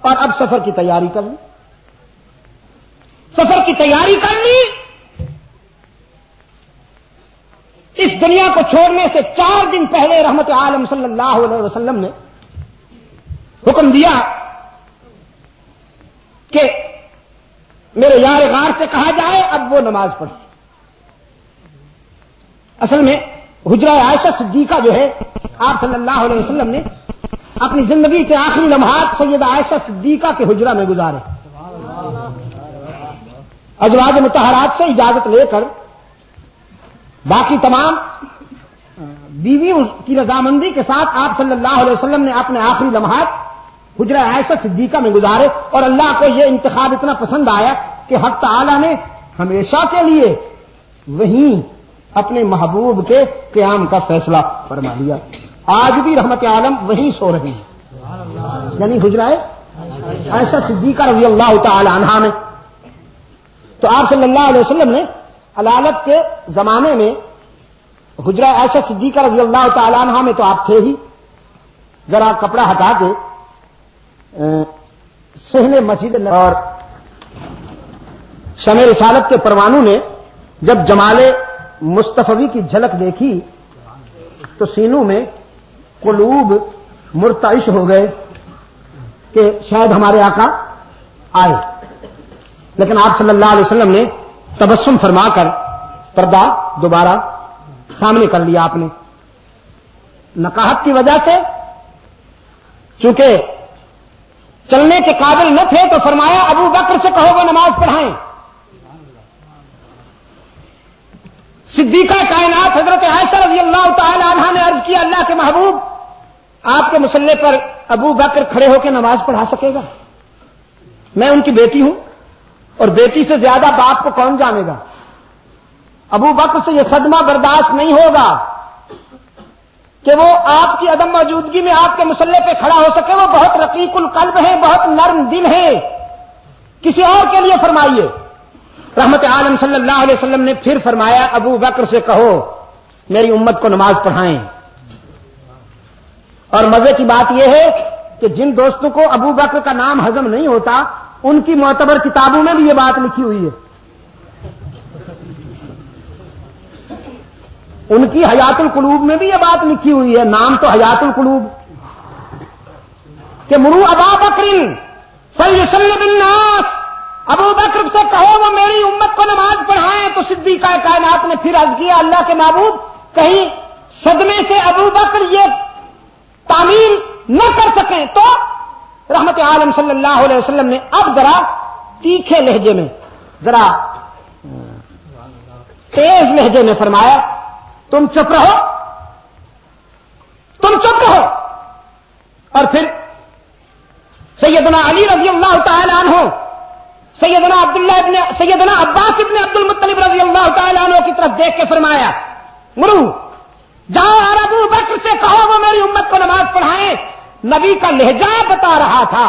اور اب سفر کی تیاری کر لی، سفر کی تیاری کر لی۔ اس دنیا کو چھوڑنے سے 4 دن پہلے رحمت عالم صلی اللہ علیہ وسلم نے حکم دیا کہ میرے یار غار سے کہا جائے اب وہ نماز پڑھے۔ اصل میں حجرہ عائشہ صدیقہ جو ہے آپ صلی اللہ علیہ وسلم نے اپنی زندگی کے آخری لمحات سیدہ عائشہ صدیقہ کے حجرہ میں گزارے، ازواج مطہرات سے اجازت لے کر باقی تمام بیویوں کی رضامندی کے ساتھ آپ صلی اللہ علیہ وسلم نے اپنے آخری لمحات حجرہ عائشہ صدیقہ میں گزارے، اور اللہ کو یہ انتخاب اتنا پسند آیا کہ حق تعالی نے ہمیشہ کے لیے وہیں اپنے محبوب کے قیام کا فیصلہ فرما لیا۔ آج بھی رحمت عالم وہیں سو رہی ہیں، یعنی حجرہ عائشہ صدیقہ رضی اللہ تعالی عنہا میں۔ تو آپ صلی اللہ علیہ وسلم نے علالت کے زمانے میں حجرہ عائشہ صدیقہ رضی اللہ تعالی عنہا میں تو آپ تھے ہی، ذرا کپڑا ہٹا کے صحن مسجد اور شمع رسالت کے پروانوں نے جب جمال مصطفی کی جھلک دیکھی تو سینوں میں قلوب مرتعش ہو گئے کہ شاید ہمارے آقا آئے، لیکن آپ صلی اللہ علیہ وسلم نے تبسم فرما کر پردہ دوبارہ سامنے کر لیا۔ آپ نے نقاہت کی وجہ سے چونکہ چلنے کے قابل نہ تھے تو فرمایا ابو بکر سے کہو وہ نماز پڑھائیں۔ صدیقہ کائنات حضرت عائشہ رضی اللہ تعالی عنہا نے عرض کیا اللہ کے محبوب آپ کے مصلی پر ابو بکر کھڑے ہو کے نماز پڑھا سکے گا؟ میں ان کی بیٹی ہوں اور بیٹی سے زیادہ باپ کو کون جانے گا؟ ابو بکر سے یہ صدمہ برداشت نہیں ہوگا کہ وہ آپ کی عدم موجودگی میں آپ کے مصلی پہ کھڑا ہو سکے۔ وہ بہت رقیق القلب ہے، بہت نرم دل ہے، کسی اور کے لیے فرمائیے۔ رحمت عالم صلی اللہ علیہ وسلم نے پھر فرمایا ابو بکر سے کہو میری امت کو نماز پڑھائیں۔ اور مزے کی بات یہ ہے کہ جن دوستوں کو ابو بکر کا نام ہضم نہیں ہوتا ان کی معتبر کتابوں میں بھی یہ بات لکھی ہوئی ہے، ان کی حیات القلوب میں بھی یہ بات لکھی ہوئی ہے، نام تو حیات القلوب، کہ مرو ابا بکر فَلْيُصَلِّ بِالنَّاسِ، ابو بکر سے کہو وہ میری امت کو نماز پڑھائیں۔ تو صدیقہ کائنات نے پھر عرض کیا اللہ کے محبوب کہیں صدمے سے ابو بکر یہ تعمیل نہ کر سکیں تو رحمت عالم صلی اللہ علیہ وسلم نے اب ذرا تیکھے لہجے میں، ذرا تیز لہجے میں فرمایا تم چپ رہو، تم چپ رہو۔ اور پھر سیدنا علی رضی اللہ تعالی عنہ سیدنا عباس ابن عبد المطلب رضی اللہ تعالی عنہ کی طرف دیکھ کے فرمایا مرو جاؤ اور ابو بکر سے کہو وہ میری امت کو نماز پڑھائیں۔ نبی کا لہجہ بتا رہا تھا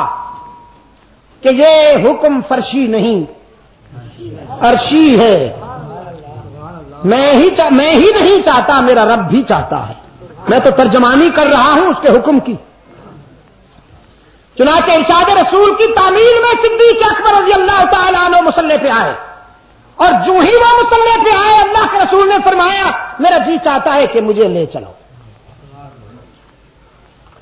کہ یہ حکم فرشی نہیں عرشی ہے، میں ہی نہیں چاہتا، میرا رب بھی چاہتا ہے، میں تو ترجمانی کر رہا ہوں اس کے حکم کی۔ چنانچہ ارشاد رسول کی تعمیل میں صدیق اکبر رضی اللہ تعالیٰ عنہ مصلی پہ آئے، اور جو ہی وہ مصلی پہ آئے اللہ کے رسول نے فرمایا میرا جی چاہتا ہے کہ مجھے لے چلو۔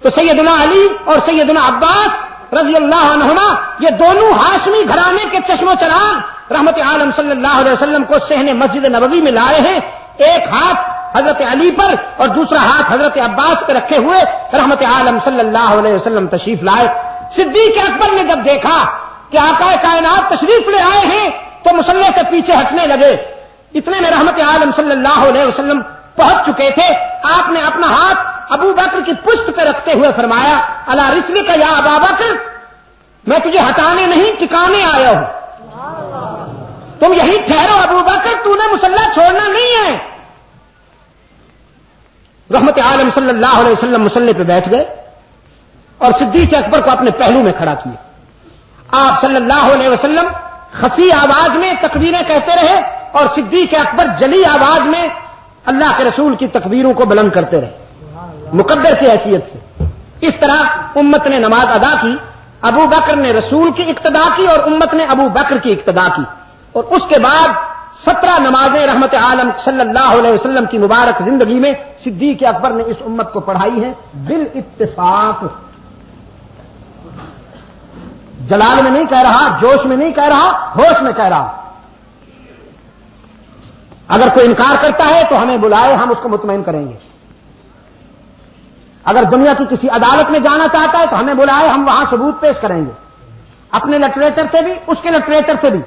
تو سیدنا علی اور سیدنا عباس رضی اللہ عنہما یہ دونوں ہاشمی گھرانے کے چشم و چراغ رحمت عالم صلی اللہ علیہ وسلم کو صحن مسجد نبوی میں لائے ہیں، ایک ہاتھ حضرت علی پر اور دوسرا ہاتھ حضرت عباس پہ رکھے ہوئے رحمت عالم صلی اللہ علیہ وسلم تشریف لائے۔ صدیق اکبر نے جب دیکھا کہ آقا کائنات تشریف لے آئے ہیں تو مصلی سے پیچھے ہٹنے لگے۔ اتنے میں رحمت عالم صلی اللہ علیہ وسلم پہنچ چکے تھے، آپ نے اپنا ہاتھ ابو بکر کی پشت پہ رکھتے ہوئے فرمایا الا رسلک یا ابا بکر، میں تجھے ہٹانے نہیں ٹکانے آیا ہوں، تم یہی ٹھہرو ابو بکر، تو نے مصلی چھوڑنا نہیں ہے۔ رحمت عالم صلی اللہ علیہ وسلم مصلی پہ بیٹھ گئے اور صدیق اکبر کو اپنے پہلو میں کھڑا کیا۔ آپ صلی اللہ علیہ وسلم خفی آواز میں تکبیریں کہتے رہے اور صدیق اکبر جلی آواز میں اللہ کے رسول کی تکبیروں کو بلند کرتے رہے مقدر کی حیثیت سے۔ اس طرح امت نے نماز ادا کی، ابو بکر نے رسول کی اقتدا کی اور امت نے ابو بکر کی اقتدا کی، اور اس کے بعد 17 نمازیں رحمت عالم صلی اللہ علیہ وسلم کی مبارک زندگی میں صدیق اکبر نے اس امت کو پڑھائی ہیں بالاتفاق۔ جلال میں نہیں کہہ رہا، جوش میں نہیں کہہ رہا، ہوش میں کہہ رہا۔ اگر کوئی انکار کرتا ہے تو ہمیں بلائے، ہم اس کو مطمئن کریں گے۔ اگر دنیا کی کسی عدالت میں جانا چاہتا ہے تو ہمیں بلائے، ہم وہاں ثبوت پیش کریں گے اپنے لٹریچر سے بھی اس کے لٹریچر سے بھی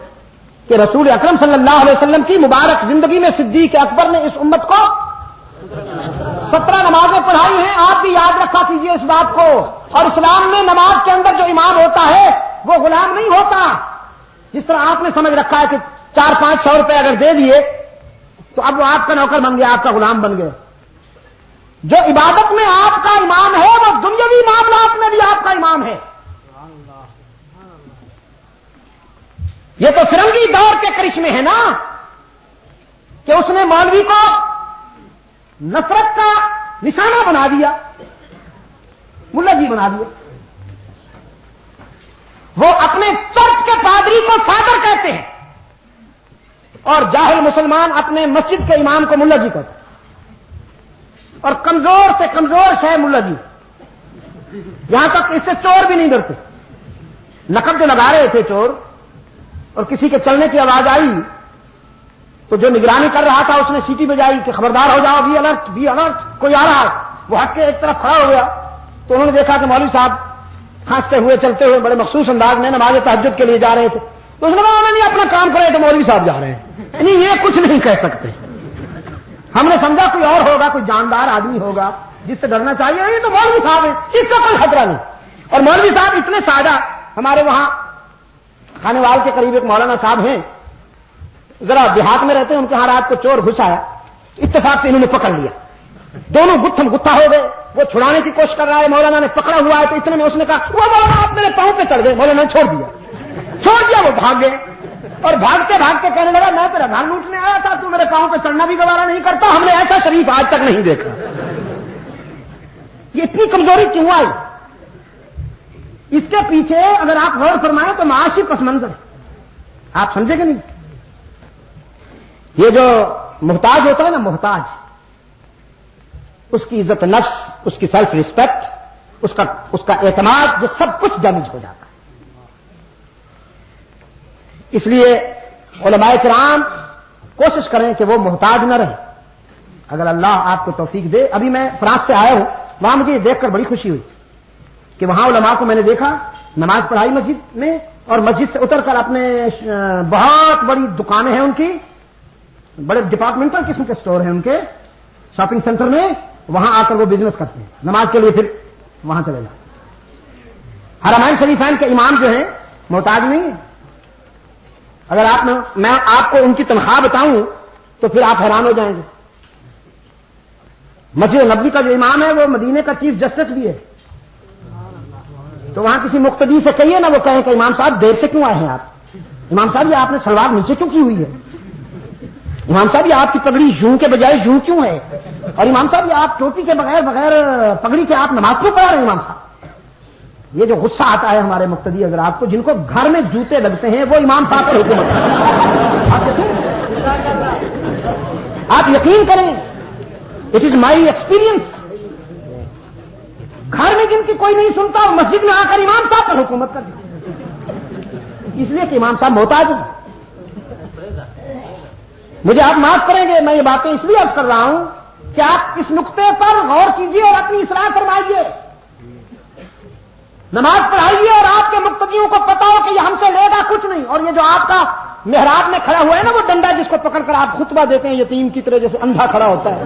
کہ رسول اکرم صلی اللہ علیہ وسلم کی مبارک زندگی میں صدیق اکبر نے اس امت کو 17 نمازیں پڑھائی ہیں۔ آپ بھی یاد رکھا کیجیے اس بات کو۔ اور اسلام میں نماز کے اندر جو امام ہوتا ہے وہ غلام نہیں ہوتا، جس طرح آپ نے سمجھ رکھا ہے کہ 400-500 روپے اگر دے دیے تو اب وہ آپ کا نوکر بن گیا، آپ کا غلام بن گیا۔ جو عبادت میں آپ کا امام ہے وہ دنیاوی معاملات میں بھی آپ کا امام ہے۔ یہ تو فرنگی دور کے کرشمے ہیں نا کہ اس نے مولوی کو نفرت کا نشانہ بنا دیا، ملا جی بنا دیا۔ وہ اپنے چرچ کے پادری کو فادر کہتے ہیں اور جاہل مسلمان اپنے مسجد کے امام کو ملا جی کہتے ہیں، اور کمزور سے کمزور شے ملا جی، یہاں تک اس سے چور بھی نہیں ڈرتے۔ لقب جو لگا رہے تھے چور، اور کسی کے چلنے کی آواز آئی تو جو نگرانی کر رہا تھا اس نے سیٹی بجائی کہ خبردار ہو جاؤ، بی الرٹ بی الرٹ، کوئی آ رہا ہے۔ وہ ہٹ کے ایک طرف کھڑا ہو گیا تو انہوں نے دیکھا کہ مولوی صاحب کھانستے ہوئے چلتے ہوئے بڑے مخصوص انداز میں نماز تہجد کے لیے جا رہے تھے، تو اس نے کہا انہوں نے اپنا کام کرے تو مولوی صاحب جا رہے ہیں، یعنی یہ کچھ نہیں کہہ سکتے۔ ہم نے سمجھا کوئی اور ہوگا، کوئی جاندار آدمی ہوگا جس سے ڈرنا چاہیے، یہ تو مولوی صاحب ہیں، اس کا کوئی خطرہ نہیں۔ اور مولوی صاحب اتنے سادہ، ہمارے وہاں کھانے وال کے قریب ایک مولانا صاحب ہیں، ذرا دیہات میں رہتے ہیں، ان کے ہاں رات کو چور گھس آیا، اتفاق سے انہوں نے پکڑ لیا، دونوں گتھم گتھا ہو گئے۔ وہ چھڑانے کی کوشش کر رہا ہے، مولانا نے پکڑا ہوا ہے، تو اتنے میں اس نے کہا وہ مولانا آپ میرے پاؤں پہ چڑھ گئے۔ مولانا نے چھوڑ دیا، وہ بھاگ گئے اور بھاگتے بھاگتے کہنے لگا میں تیرا گھر لوٹنے آیا تھا، تو میرے پاؤں پہ چڑھنا بھی گوارا نہیں کرتا، ہم نے ایسا شریف آج تک نہیں دیکھا۔ یہ اتنی کمزوری کیوں آئی؟ اس کے پیچھے اگر آپ غور فرمائیں تو معاشی پس منظر آپ سمجھے گا نہیں۔ یہ جو محتاج ہوتا ہے نا، محتاج، اس کی عزت نفس، اس کی سیلف ریسپیکٹ، اس کا اعتماد، یہ سب کچھ ڈیمیج ہو جاتا ہے۔ اس لیے علماء کرام کوشش کریں کہ وہ محتاج نہ رہیں. اگر اللہ آپ کو توفیق دے. ابھی میں فرانس سے آیا ہوں, وہاں مجھے یہ دیکھ کر بڑی خوشی ہوئی کہ وہاں علماء کو میں نے دیکھا نماز پڑھائی مسجد میں, اور مسجد سے اتر کر اپنے بہت بڑی دکانیں ہیں ان کی, بڑے ڈپارٹمنٹل قسم کے سٹور ہیں ان کے شاپنگ سینٹر میں, وہاں آ کر وہ بزنس کرتے ہیں. نماز کے لیے پھر وہاں چلے جائیں. حرمین شریفین کے امام جو ہیں محتاج نہیں ہیں. اگر میں آپ کو ان کی تنخواہ بتاؤں تو پھر آپ حیران ہو جائیں گے. مسجد نبوی کا جو امام ہے وہ مدینے کا چیف جسٹس بھی ہے. تو وہاں کسی مقتدی سے کہیے نا, وہ کہیں کہ امام صاحب دیر سے کیوں آئے ہیں آپ؟ امام صاحب یہ آپ نے سلوار نیچے کیوں کی ہوئی ہے؟ امام صاحب یہ آپ کی پگڑی یوں کے بجائے یوں کیوں ہے؟ اور امام صاحب یہ آپ ٹوپی کے بغیر پگڑی کے آپ نماز کیوں پڑھا رہے ہیں امام صاحب؟ یہ جو غصہ آتا ہے ہمارے مقتدی حضرات کو, جن کو گھر میں جوتے لگتے ہیں, وہ امام صاحب پر حکومت. آپ یقین کریں, اٹ از مائی ایکسپیرئنس. گھر میں جن کی کوئی نہیں سنتا, اور مسجد میں آ کر امام صاحب پر حکومت کرتے, اس لیے کہ امام صاحب محتاج ہیں. مجھے آپ معاف کریں گے, میں یہ باتیں اس لیے عرض کر رہا ہوں کہ آپ اس نقطے پر غور کیجیے اور اپنی اصلاح فرمائیے. نماز پڑھائیے اور آپ کے مقتدیوں کو پتا ہو کہ یہ ہم سے لے گا کچھ نہیں. اور یہ جو آپ کا محراب میں کھڑا ہوا ہے نا, وہ ڈنڈا جس کو پکڑ کر آپ خطبہ دیتے ہیں یتیم کی طرح, جیسے اندھا کھڑا ہوتا ہے,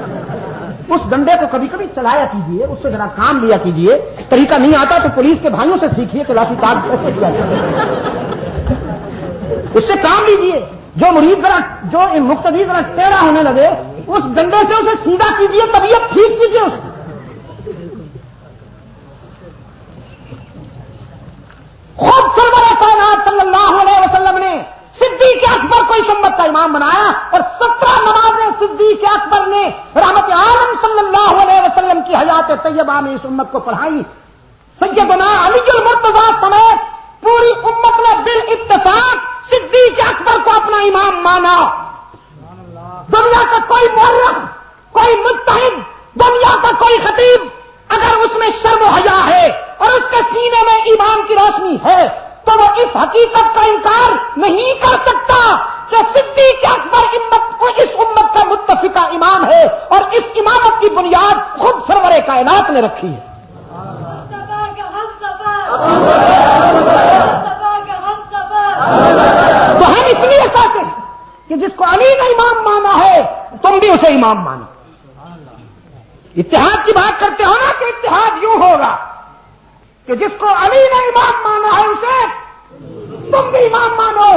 اس ڈنڈے کو کبھی کبھی چلایا کیجیے, اس سے ذرا کام لیا کیجیے. طریقہ نہیں آتا تو پولیس کے بھائیوں سے سیکھیے کہ لاٹھی چارج کیسے کیا جائے, اس سے کام لیجیے. جو مرید ذرا, جو مقتدی ذرا ٹیڑھا ہونے لگے, اس ڈنڈے سے اسے سیدھا کیجیے, طبیعت ٹھیک کیجیے اس کی. خود سرور کائنات صلی اللہ علیہ وسلم نے صدیق اکبر کو اس امت کا امام بنایا, اور 17 نمازیں صدیق اکبر نے رحمت عالم صلی اللہ علیہ وسلم کی حیات طیبہ میں اس امت کو پڑھائی. سیدنا علی المرتضیٰ سمیت پوری امت نے بالاتفاق صدیق اکبر کو اپنا امام مانا. دنیا کا کوئی مورخ, کوئی مجتہد, دنیا کا کوئی خطیب اگر اس میں شرم و حیا ہے اور اس کے سینے میں ایمان کی روشنی ہے, تو وہ اس حقیقت کا انکار نہیں کر سکتا کہ صدیق اکبر اس امت کا متفقہ امام ہے, اور اس امامت کی بنیاد خود سرور کائنات نے رکھی ہے. تو ہم اس لیے کہتے ہیں کہ جس کو علی نے امام مانا ہے, تم بھی اسے امام مانو. اتحاد کی بات کرتے ہو نا, کہ اتحاد یوں ہوگا کہ جس کو علی نے امام مانا ہے اسے تم بھی امام مانو,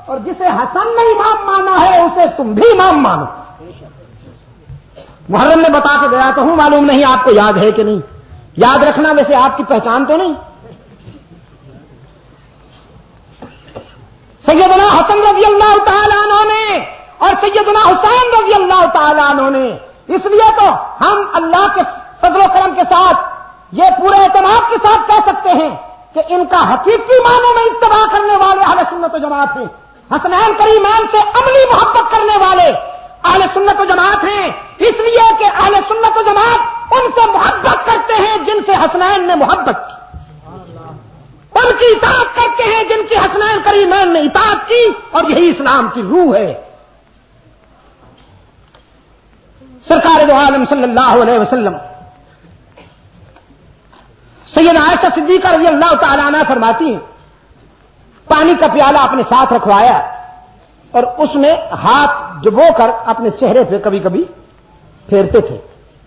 اور جسے حسن نے امام مانا ہے اسے تم بھی امام مانو. محرم میں بتا کے گیا تو ہوں, معلوم نہیں آپ کو یاد ہے کہ نہیں. یاد رکھنا ویسے آپ کی پہچان تو نہیں. سیدنا حسن رضی اللہ تعالیٰ عنہ نے اور سیدنا حسین رضی اللہ تعالیٰ عنہ نے, اس لیے تو ہم اللہ کے فضل و کرم کے ساتھ یہ پورے اعتماد کے ساتھ کہہ سکتے ہیں کہ ان کا حقیقی معنوں میں اتباع کرنے والے اہل سنت و جماعت ہیں. حسنین کریمین سے عملی محبت کرنے والے اہل سنت و جماعت ہیں, اس لیے کہ اہل سنت و جماعت ان سے محبت کرتے ہیں جن سے حسنین نے محبت کی, ان کی اطاعت کرتے ہیں جن کی حسنین کریمین نے اطاعت کی, اور یہی اسلام کی روح ہے. سرکار دو عالم صلی اللہ علیہ وسلم سیدہ عائشہ صدیقہ رضی اللہ تعالیٰ عنہ فرماتی ہیں, پانی کا پیالہ اپنے ساتھ رکھوایا اور اس میں ہاتھ ڈبو کر اپنے چہرے پہ کبھی کبھی پھیرتے تھے,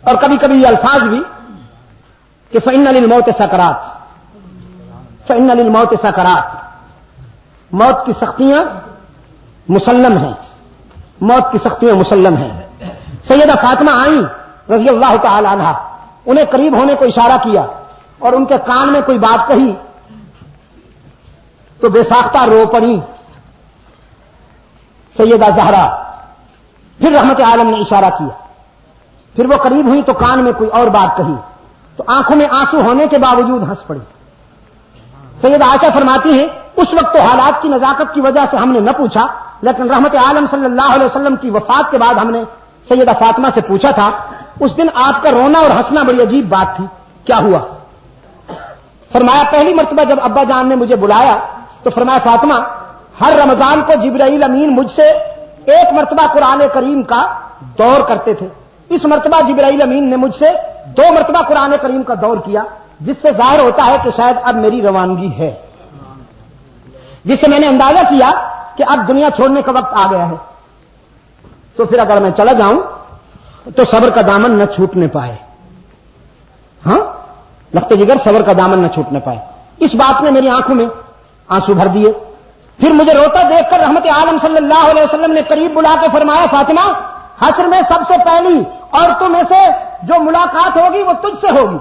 اور کبھی کبھی یہ الفاظ بھی کہ فَإِنَّ لِلْمَوْتِ سَكَرَاتٍ, فَإِنَّ لِلْمَوْتِ سَكَرَاتٍ, موت کی سختیاں مسلم ہیں, موت کی سختیاں مسلم ہیں. سیدہ فاطمہ آئیں رضی اللہ تعالی عنہا, انہیں قریب ہونے کو اشارہ کیا اور ان کے کان میں کوئی بات کہی تو بے ساختہ رو پڑی سیدہ زہرا. پھر رحمت عالم نے اشارہ کیا, پھر وہ قریب ہوئی تو کان میں کوئی اور بات کہی تو آنکھوں میں آنسو ہونے کے باوجود ہنس پڑی. سیدہ عائشہ فرماتی ہیں, اس وقت تو حالات کی نزاکت کی وجہ سے ہم نے نہ پوچھا, لیکن رحمت عالم صلی اللہ علیہ وسلم کی وفات کے بعد ہم نے سیدہ فاطمہ سے پوچھا تھا, اس دن آپ کا رونا اور ہنسنا بڑی عجیب بات تھی, کیا ہوا؟ فرمایا پہلی مرتبہ جب ابا جان نے مجھے بلایا تو فرمایا فاطمہ ہر رمضان کو جبرائیل امین مجھ سے ایک مرتبہ قرآن کریم کا دور کرتے تھے. اس مرتبہ جبرائیل امین نے مجھ سے 2 مرتبہ قرآن کریم کا دور کیا، جس سے ظاہر ہوتا ہے کہ شاید اب میری روانگی ہے، جس سے میں نے اندازہ کیا کہ اب دنیا چھوڑنے کا وقت آ گیا ہے. تو پھر اگر میں چلا جاؤں تو صبر کا دامن نہ چھوٹنے پائے. ہاں، لخت جگر صبر کا دامن نہ چھوٹنے پائے. اس بات نے میری آنکھوں میں آنسو بھر دیے. پھر مجھے روتا دیکھ کر رحمت عالم صلی اللہ علیہ وسلم نے قریب بلا کے فرمایا، فاطمہ، حشر میں سب سے پہلی عورتوں میں سے جو ملاقات ہوگی وہ تجھ سے ہوگی.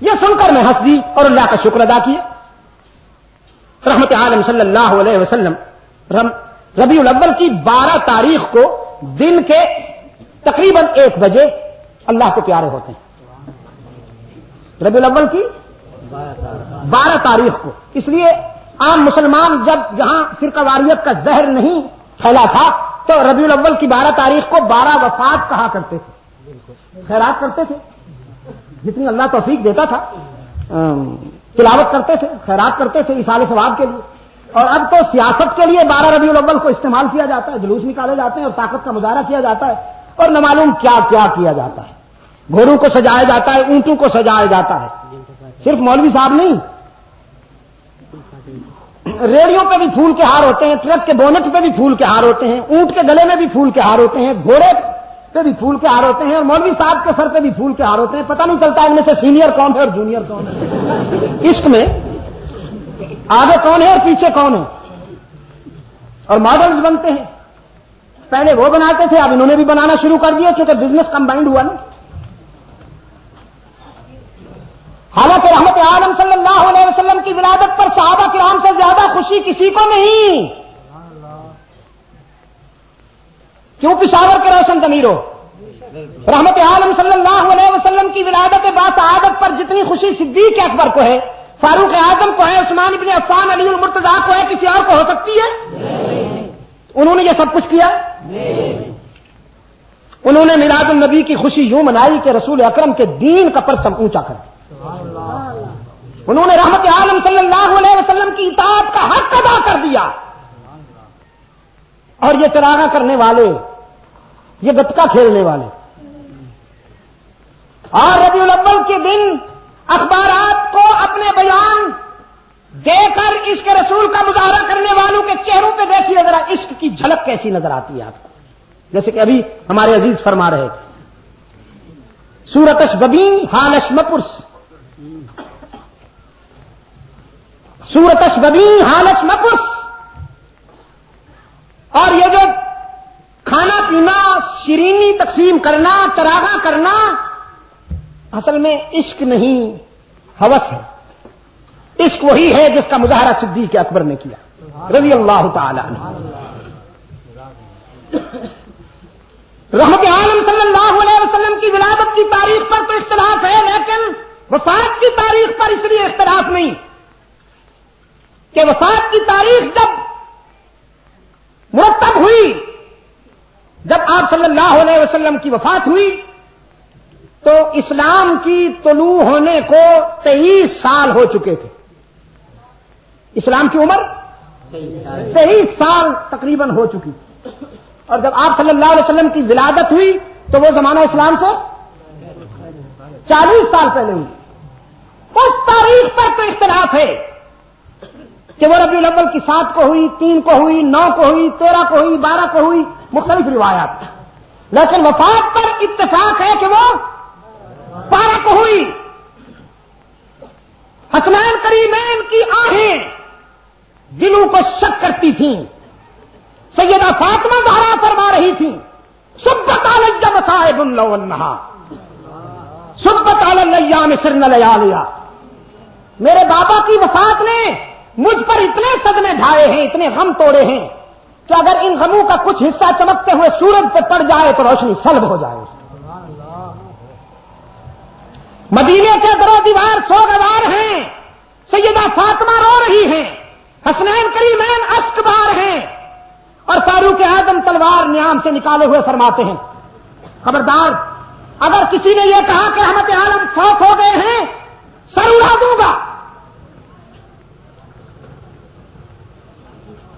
یہ سن کر میں ہنس دی اور اللہ کا شکر ادا کیا. رحمت عالم صلی اللہ علیہ وسلم ربیع الاول کی 12 تاریخ کو دن کے تقریباً 1 بجے اللہ کو پیارے ہوتے ہیں. ربیع الاول کی 12 تاریخ کو. اس لیے عام مسلمان جب جہاں فرقہ واریت کا زہر نہیں پھیلا تھا تو ربیع الاول کی 12 تاریخ کو 12 وفات کہا کرتے تھے، خیرات کرتے تھے. جتنی اللہ توفیق دیتا تھا تلاوت کرتے تھے، خیرات کرتے تھے ایصال ثواب کے لیے. اور اب تو سیاست کے لیے 12 ربیع الاول کو استعمال کیا جاتا ہے، جلوس نکالے جاتے ہیں اور طاقت کا مظاہرہ کیا جاتا ہے اور نہ معلوم کیا کیا کیا جاتا ہے. گھوڑوں کو سجایا جاتا ہے، اونٹوں کو سجایا جاتا ہے. صرف مولوی صاحب نہیں، ریڑیوں پہ بھی پھول کے ہار ہوتے ہیں، ٹرک کے بونٹ پہ بھی پھول کے ہار ہوتے ہیں، اونٹ کے گلے میں بھی پھول کے ہار ہوتے ہیں، گھوڑے پہ بھی پھول کے ہار ہوتے ہیں، اور مولوی صاحب کے سر پہ بھی پھول کے ہار ہوتے ہیں. پتہ نہیں چلتا ان میں سے سینئر کون ہے اور جونیئر کون ہے. عشق میں آگے کون ہے اور پیچھے کون ہے. اور ماڈلز بنتے ہیں. پہلے وہ بناتے تھے، اب انہوں نے بھی بنانا شروع کر دیا چونکہ بزنس کمبائنڈ ہوا نا. حالانکہ رحمت عالم صلی اللہ علیہ وسلم کی ولادت پر صحابہ کرام سے زیادہ خوشی کسی کو نہیں. کیوں پشاور کے روشن ضمیروں؟ رحمت عالم صلی اللہ علیہ وسلم کی ولادت باسعادت پر جتنی خوشی صدیق اکبر کو ہے، فاروق اعظم کو ہے، عثمان ابن عفان، علی المرتضیٰ کو ہے، کسی اور کو ہو سکتی ہے؟ انہوں نے یہ سب کچھ کیا. انہوں نے میلاد النبی کی خوشی یوں منائی کہ رسول اکرم کے دین کا پرچم اونچا کر. انہوں نے رحمت عالم صلی اللہ علیہ وسلم کی اطاعت کا حق ادا کر دیا. اور یہ چراغاں کرنے والے، یہ گتکا کھیلنے والے، اور ربیع الاول کے دن اخبارات کو اپنے بیان دے کر عشق رسول کا مظاہرہ کرنے والوں کے چہروں پہ دیکھیے ذرا عشق کی جھلک کیسی نظر آتی ہے آپ کو. جیسے کہ ابھی ہمارے عزیز فرما رہے تھے، سورتش ببین حالش مپرس، سورتش ببین حالش مپرس. اور یہ جو کھانا پینا، شیرینی تقسیم کرنا، چراغاں کرنا، اصل میں عشق نہیں، ہوس ہے. عشق وہی ہے جس کا مظاہرہ صدیق اکبر نے کیا رضی اللہ تعالی عنہ. رحمت عالم صلی اللہ علیہ وسلم کی ولادت کی تاریخ پر تو اختلاف ہے، لیکن وفات کی تاریخ پر اس لیے اختلاف نہیں کہ وفات کی تاریخ جب مرتب ہوئی، جب آپ صلی اللہ علیہ وسلم کی وفات ہوئی تو اسلام کی طلوع ہونے کو 23 سال ہو چکے تھے. اسلام کی عمر 23 سال تقریباً ہو چکی. اور جب آپ صلی اللہ علیہ وسلم کی ولادت ہوئی تو وہ زمانہ اسلام سے 40 سال پہلے ہوئی. اس تاریخ پر تو اختلاف ہے کہ وہ ربیع الاول کی 7 کو ہوئی، 3 کو ہوئی، 9 کو ہوئی، 13 کو ہوئی، 12 کو ہوئی، مختلف روایات. لیکن وفات پر اتفاق ہے کہ وہ 12 کو ہوئی. حسنین کریمین کی آہیں دلوں کو شک کرتی تھیں. سیدہ فاطمہ زہرا فرما رہی تھیں، صبت علی مصائب لو انہا صبت علی الايام سرن لیالیا. میرے بابا کی وفات نے مجھ پر اتنے صدمے ڈھائے ہیں، اتنے غم توڑے ہیں کہ اگر ان غموں کا کچھ حصہ چمکتے ہوئے سورج پہ پڑ جائے تو روشنی سلب ہو جائے. مدینے کے در و دیوار سوگوار ہیں، سیدہ فاطمہ رو رہی ہیں، حسنین کریمین اشک بار ہیں، اور فاروق اعظم تلوار نیام سے نکالے ہوئے فرماتے ہیں، خبردار اگر کسی نے یہ کہا کہ رحمت عالم فوت ہو گئے ہیں سر اڑا دوں گا.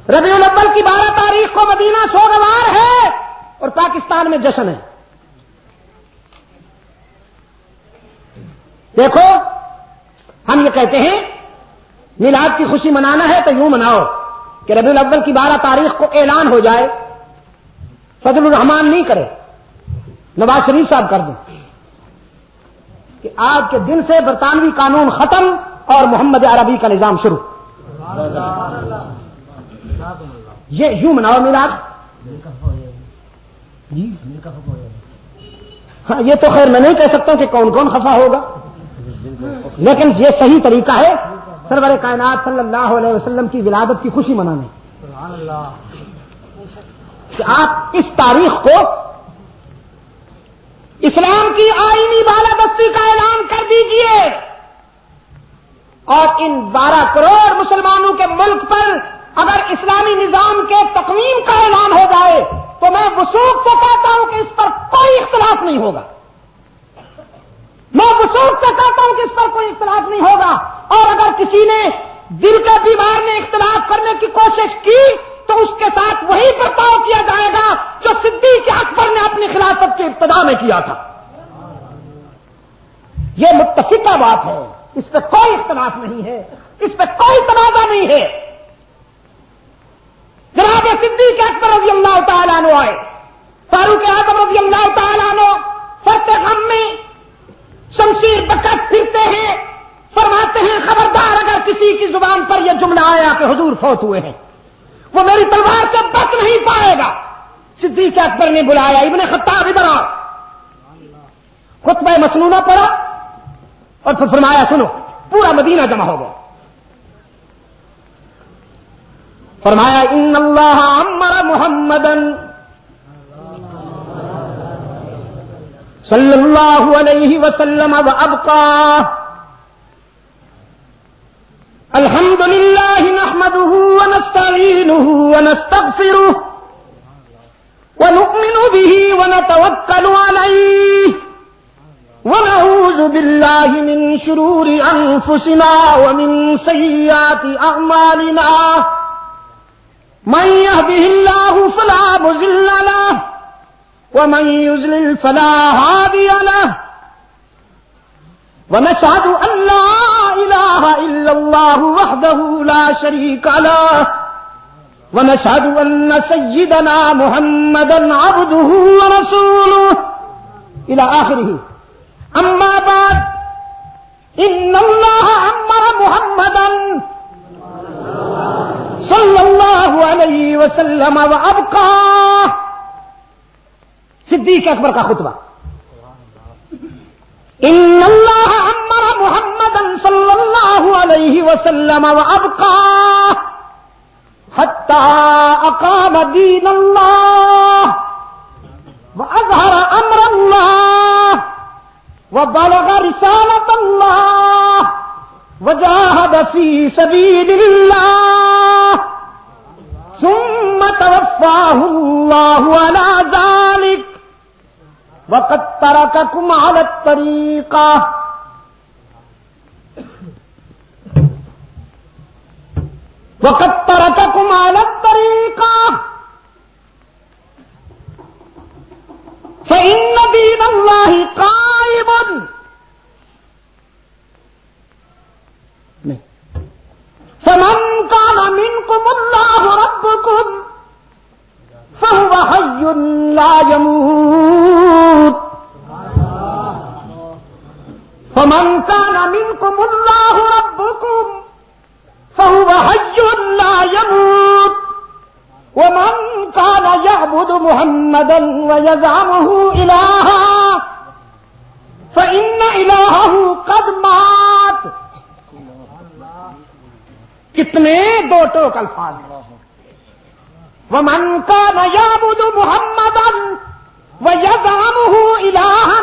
ربیع الاول کی 12 تاریخ کو مدینہ سوگوار ہے اور پاکستان میں جشن ہے. دیکھو ہم یہ کہتے ہیں میلاد کی خوشی منانا ہے تو یوں مناؤ کہ ربیع الاول کی 12 تاریخ کو اعلان ہو جائے. فضل الرحمان نہیں کرے، نواز شریف صاحب کر دیں کہ آج کے دن سے برطانوی قانون ختم اور محمد عربی کا نظام شروع. یہ یوں مناؤ میلاد. ہاں یہ تو خیر میں نہیں کہہ سکتا کہ کون کون خفا ہوگا، لیکن یہ صحیح طریقہ ہے سرور کائنات صلی اللہ علیہ وسلم کی ولادت کی خوشی منانے کہ آپ اس تاریخ کو اسلام کی آئینی بالادستی کا اعلان کر دیجئے اور ان 12 کروڑ مسلمانوں کے ملک پر اگر اسلامی نظام کے تقویم کا اعلان ہو جائے تو میں وثوق سے کہتا ہوں کہ اس پر کوئی اختلاف نہیں ہوگا. میں وثوق سے کہتا ہوں کہ اس پر کوئی اختلاف نہیں ہوگا. اور اگر کسی نے دل کے بیمار نے اختلاف کرنے کی کوشش کی تو اس کے ساتھ وہی برتاؤ کیا جائے گا جو صدیق اکبر نے اپنی خلافت کی ابتدا میں کیا تھا. یہ متفقہ بات ہے، اس پہ کوئی اختلاف نہیں ہے، اس پہ کوئی تنازع نہیں ہے. جناب صدیق اکبر رضی اللہ تعالیٰ عنہ آئے، فاروق اعظم رضی اللہ تعالیٰ عنہ فرط غم میں شمشیر بکٹ پھرتے ہیں، فرماتے ہیں خبردار اگر کسی کی زبان پر یہ جملہ آیا کہ حضور فوت ہوئے ہیں وہ میری تلوار سے بچ نہیں پائے گا. صدیق اکبر نے بلایا ابن خطاب ادھر آؤ. خطبہ مسنونہ پڑھا اور پھر فرمایا سنو. پورا مدینہ جمع ہو گیا. فرمایا ان اللہ امر محمدن صلی اللہ علیہ وسلم وابقاه الحمد للہ نحمده ونستعینه ونستغفره ونؤمن به ونتوکل علیہ ونعوذ باللہ من شرور انفسنا ومن سیئات اعمالنا من يهده الله فلا مضل له ومن يضلل فلا هادي له ونشهد أن لا إله إلا الله وحده لا شريك له ونشهد أن سيدنا محمدا عبده ورسوله إلى آخره. أما بعد إن الله أمر محمدا صلی اللہ علیہ وسلم وابقاه. صدیق اکبر کا خطبہ. ان اللہ امر محمدا صلی اللہ علیہ وسلم وابقاه حتى اقام دین اللہ واظہر امر اللہ وبلغ رسالۃ اللہ وجاهد في سبيل الله ثم توفاه الله على ذلك وقد ترككم على الطريقة فإن دين الله قائم فمن كان منكم الله ربكم فهو حي لا يموت فمن كان منكم الله ربكم فهو حي لا يموت ومن كان يعبد محمدا ويزعمه إلها فإن إلهه قد مات. کتنے دو ٹوک الفاظ ہیں. ومن كان يعبد محمدا ويزعمه إلها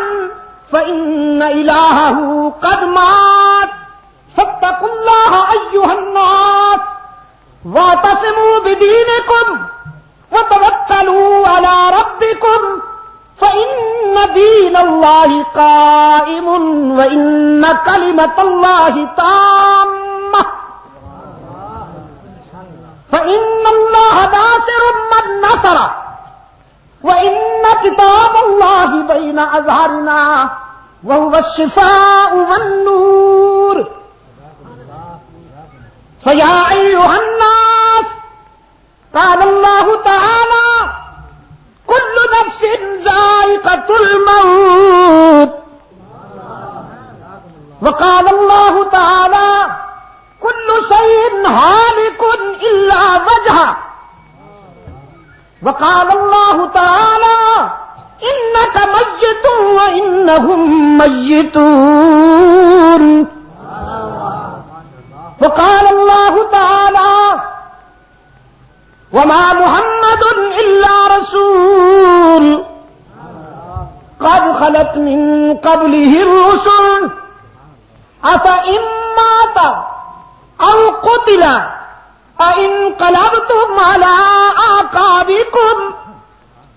فإن إلهه قد مات فاتقوا الله أيها الناس واعتصموا بدينكم وتوكلوا على ربكم فإن دين الله قائم وإن كلمة الله تامة. فإن الله ناصر من نصر وإن كتاب الله بين أظهرنا وهو الشفاء والنور فيا أيها الناس قال الله تعالى كل نفس ذائقة الموت وقال الله تعالى كل شيء هالك إلا وجهه وقال الله تعالى إنك ميت وإنهم ميتون وقال الله تعالى وما محمد إلا رسول قد خلت من قبله الرسل أفإن مات أو قتل فانقلبتم على أعقابكم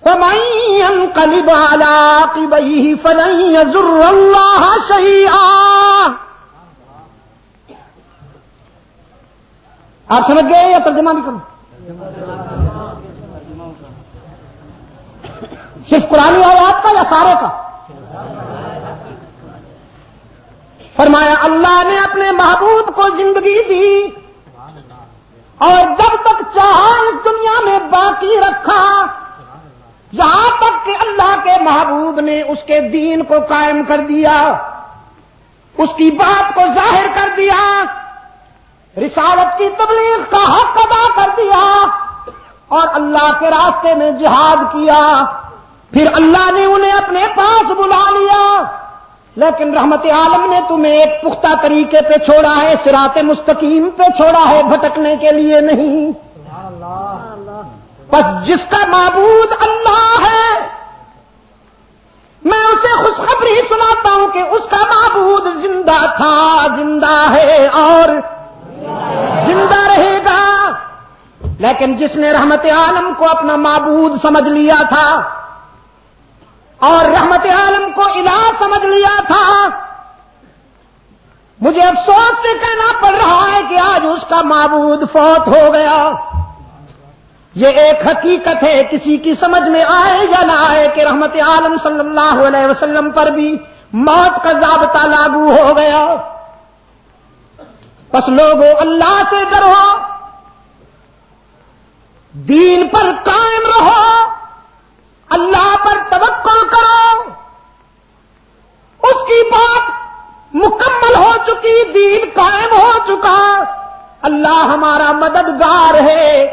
ومن ينقلب على عقبيه فلن يضر الله شيئا. آپ سمجھ گئے یا ترجمہ بھی کروں؟ صرف قرآنی آیات کا یا سارے کا؟ فرمایا اللہ نے اپنے محبوب کو زندگی دی اور جب تک چاہا اس دنیا میں باقی رکھا، یہاں تک کہ اللہ کے محبوب نے اس کے دین کو قائم کر دیا، اس کی بات کو ظاہر کر دیا، رسالت کی تبلیغ کا حق ادا کر دیا اور اللہ کے راستے میں جہاد کیا. پھر اللہ نے انہیں اپنے پاس بلا لیا، لیکن رحمت عالم نے تمہیں ایک پختہ طریقے پہ چھوڑا ہے، صراط مستقیم پہ چھوڑا ہے، بھٹکنے کے لیے نہیں. بس جس کا معبود اللہ ہے میں اسے خوشخبری سناتا ہوں کہ اس کا معبود زندہ تھا، زندہ ہے اور زندہ رہے گا. لیکن جس نے رحمت عالم کو اپنا معبود سمجھ لیا تھا اور رحمت عالم کو الہ سمجھ لیا تھا، مجھے افسوس سے کہنا پڑ رہا ہے کہ آج اس کا معبود فوت ہو گیا. یہ ایک حقیقت ہے، کسی کی سمجھ میں آئے یا نہ آئے، کہ رحمت عالم صلی اللہ علیہ وسلم پر بھی موت کا ضابطہ لاگو ہو گیا. بس لوگوں اللہ سے ڈرو، دین پر قائم رہو، اللہ پر توکل کرو. اس کی بات مکمل ہو چکی، دین قائم ہو چکا. اللہ ہمارا مددگار ہے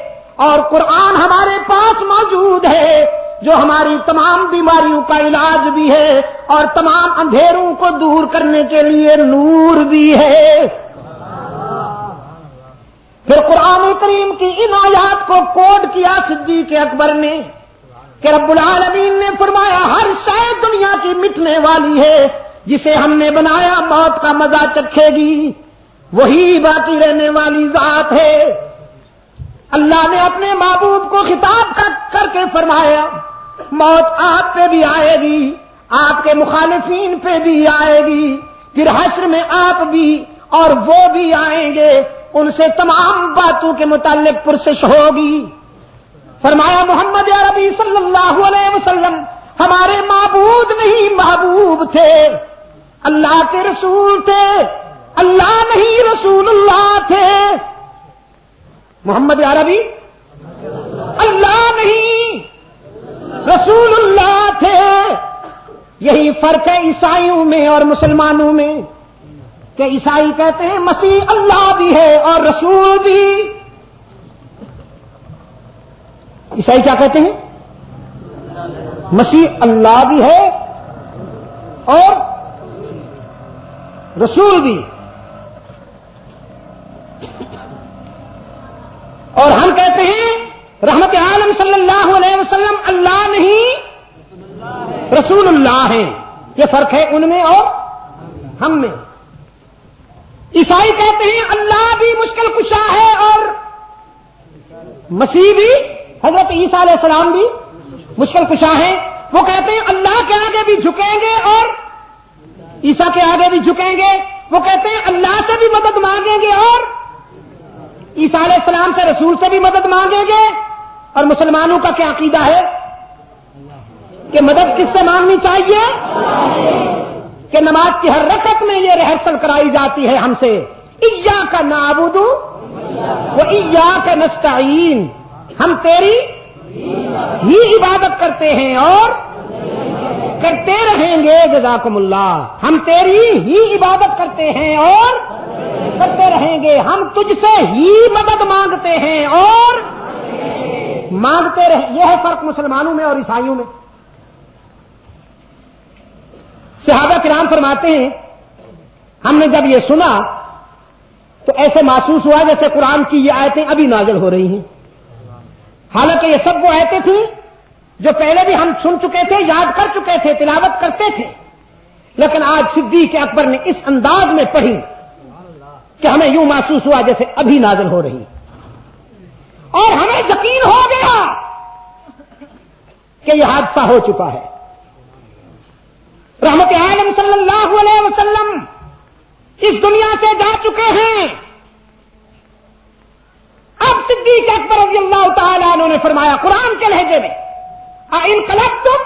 اور قرآن ہمارے پاس موجود ہے جو ہماری تمام بیماریوں کا علاج بھی ہے اور تمام اندھیروں کو دور کرنے کے لیے نور بھی ہے. پھر قرآن کریم کی ان آیات کو کوڈ کیا صدیق اکبر نے کہ رب العالمین نے فرمایا ہر شے دنیا کی مٹنے والی ہے، جسے ہم نے بنایا موت کا مزہ چکھے گی، وہی باقی رہنے والی ذات ہے. اللہ نے اپنے محبوب کو خطاب کر کے فرمایا موت آپ پہ بھی آئے گی، آپ کے مخالفین پہ بھی آئے گی، پھر حشر میں آپ بھی اور وہ بھی آئیں گے، ان سے تمام باتوں کے متعلق پرسش ہوگی. فرمایا محمد عربی صلی اللہ علیہ وسلم ہمارے معبود نہیں محبوب تھے، اللہ کے رسول تھے، اللہ نہیں رسول اللہ تھے. محمد عربی اللہ نہیں رسول اللہ تھے. یہی فرق ہے عیسائیوں میں اور مسلمانوں میں کہ عیسائی کہتے ہیں مسیح اللہ بھی ہے اور رسول بھی. عیسائی کیا کہتے ہیں؟ مسیح اللہ بھی ہے اور رسول بھی. اور ہم کہتے ہیں رحمت عالم صلی اللہ علیہ وسلم اللہ نہیں رسول اللہ ہیں. یہ فرق ہے ان میں اور ہم میں. عیسائی کہتے ہیں اللہ بھی مشکل کشا ہے اور مسیح بھی حضرت عیسیٰ علیہ السلام بھی مشکل کشا ہیں. وہ کہتے ہیں اللہ کے آگے بھی جھکیں گے اور عیسیٰ کے آگے بھی جھکیں گے. وہ کہتے ہیں اللہ سے بھی مدد مانگیں گے اور عیسیٰ علیہ السلام سے رسول سے بھی مدد مانگیں گے. اور مسلمانوں کا کیا عقیدہ ہے کہ مدد کس سے مانگنی چاہیے؟ کہ نماز کی ہر رکعت میں یہ ریہرسل کرائی جاتی ہے ہم سے, ایاک نعبد و ایاک نستعین, ہم تیری ہی عبادت کرتے ہیں اور کرتے رہیں گے. جزاکم اللہ. ہم تیری ہی عبادت کرتے ہیں اور کرتے رہیں گے. ہم تجھ سے ہی مدد مانگتے ہیں اور مانگتے رہیں. یہ ہے فرق مسلمانوں میں اور عیسائیوں میں. صحابہ کرام فرماتے ہیں ہم نے جب یہ سنا تو ایسے محسوس ہوا جیسے قرآن کی یہ آیتیں ابھی نازل ہو رہی ہیں. حالانکہ یہ سب وہ آیتیں تھیں جو پہلے بھی ہم سن چکے تھے, یاد کر چکے تھے, تلاوت کرتے تھے, لیکن آج صدیق اکبر نے اس انداز میں پڑھی کہ ہمیں یوں محسوس ہوا جیسے ابھی نازل ہو رہی, اور ہمیں یقین ہو گیا کہ یہ حادثہ ہو چکا ہے. رحمت عالم صلی اللہ علیہ وسلم اس دنیا سے جا چکے ہیں. اب صدیق اکبر رضی اللہ تعالی عنہ نے فرمایا قرآن کے لہجے میں, انقلبتم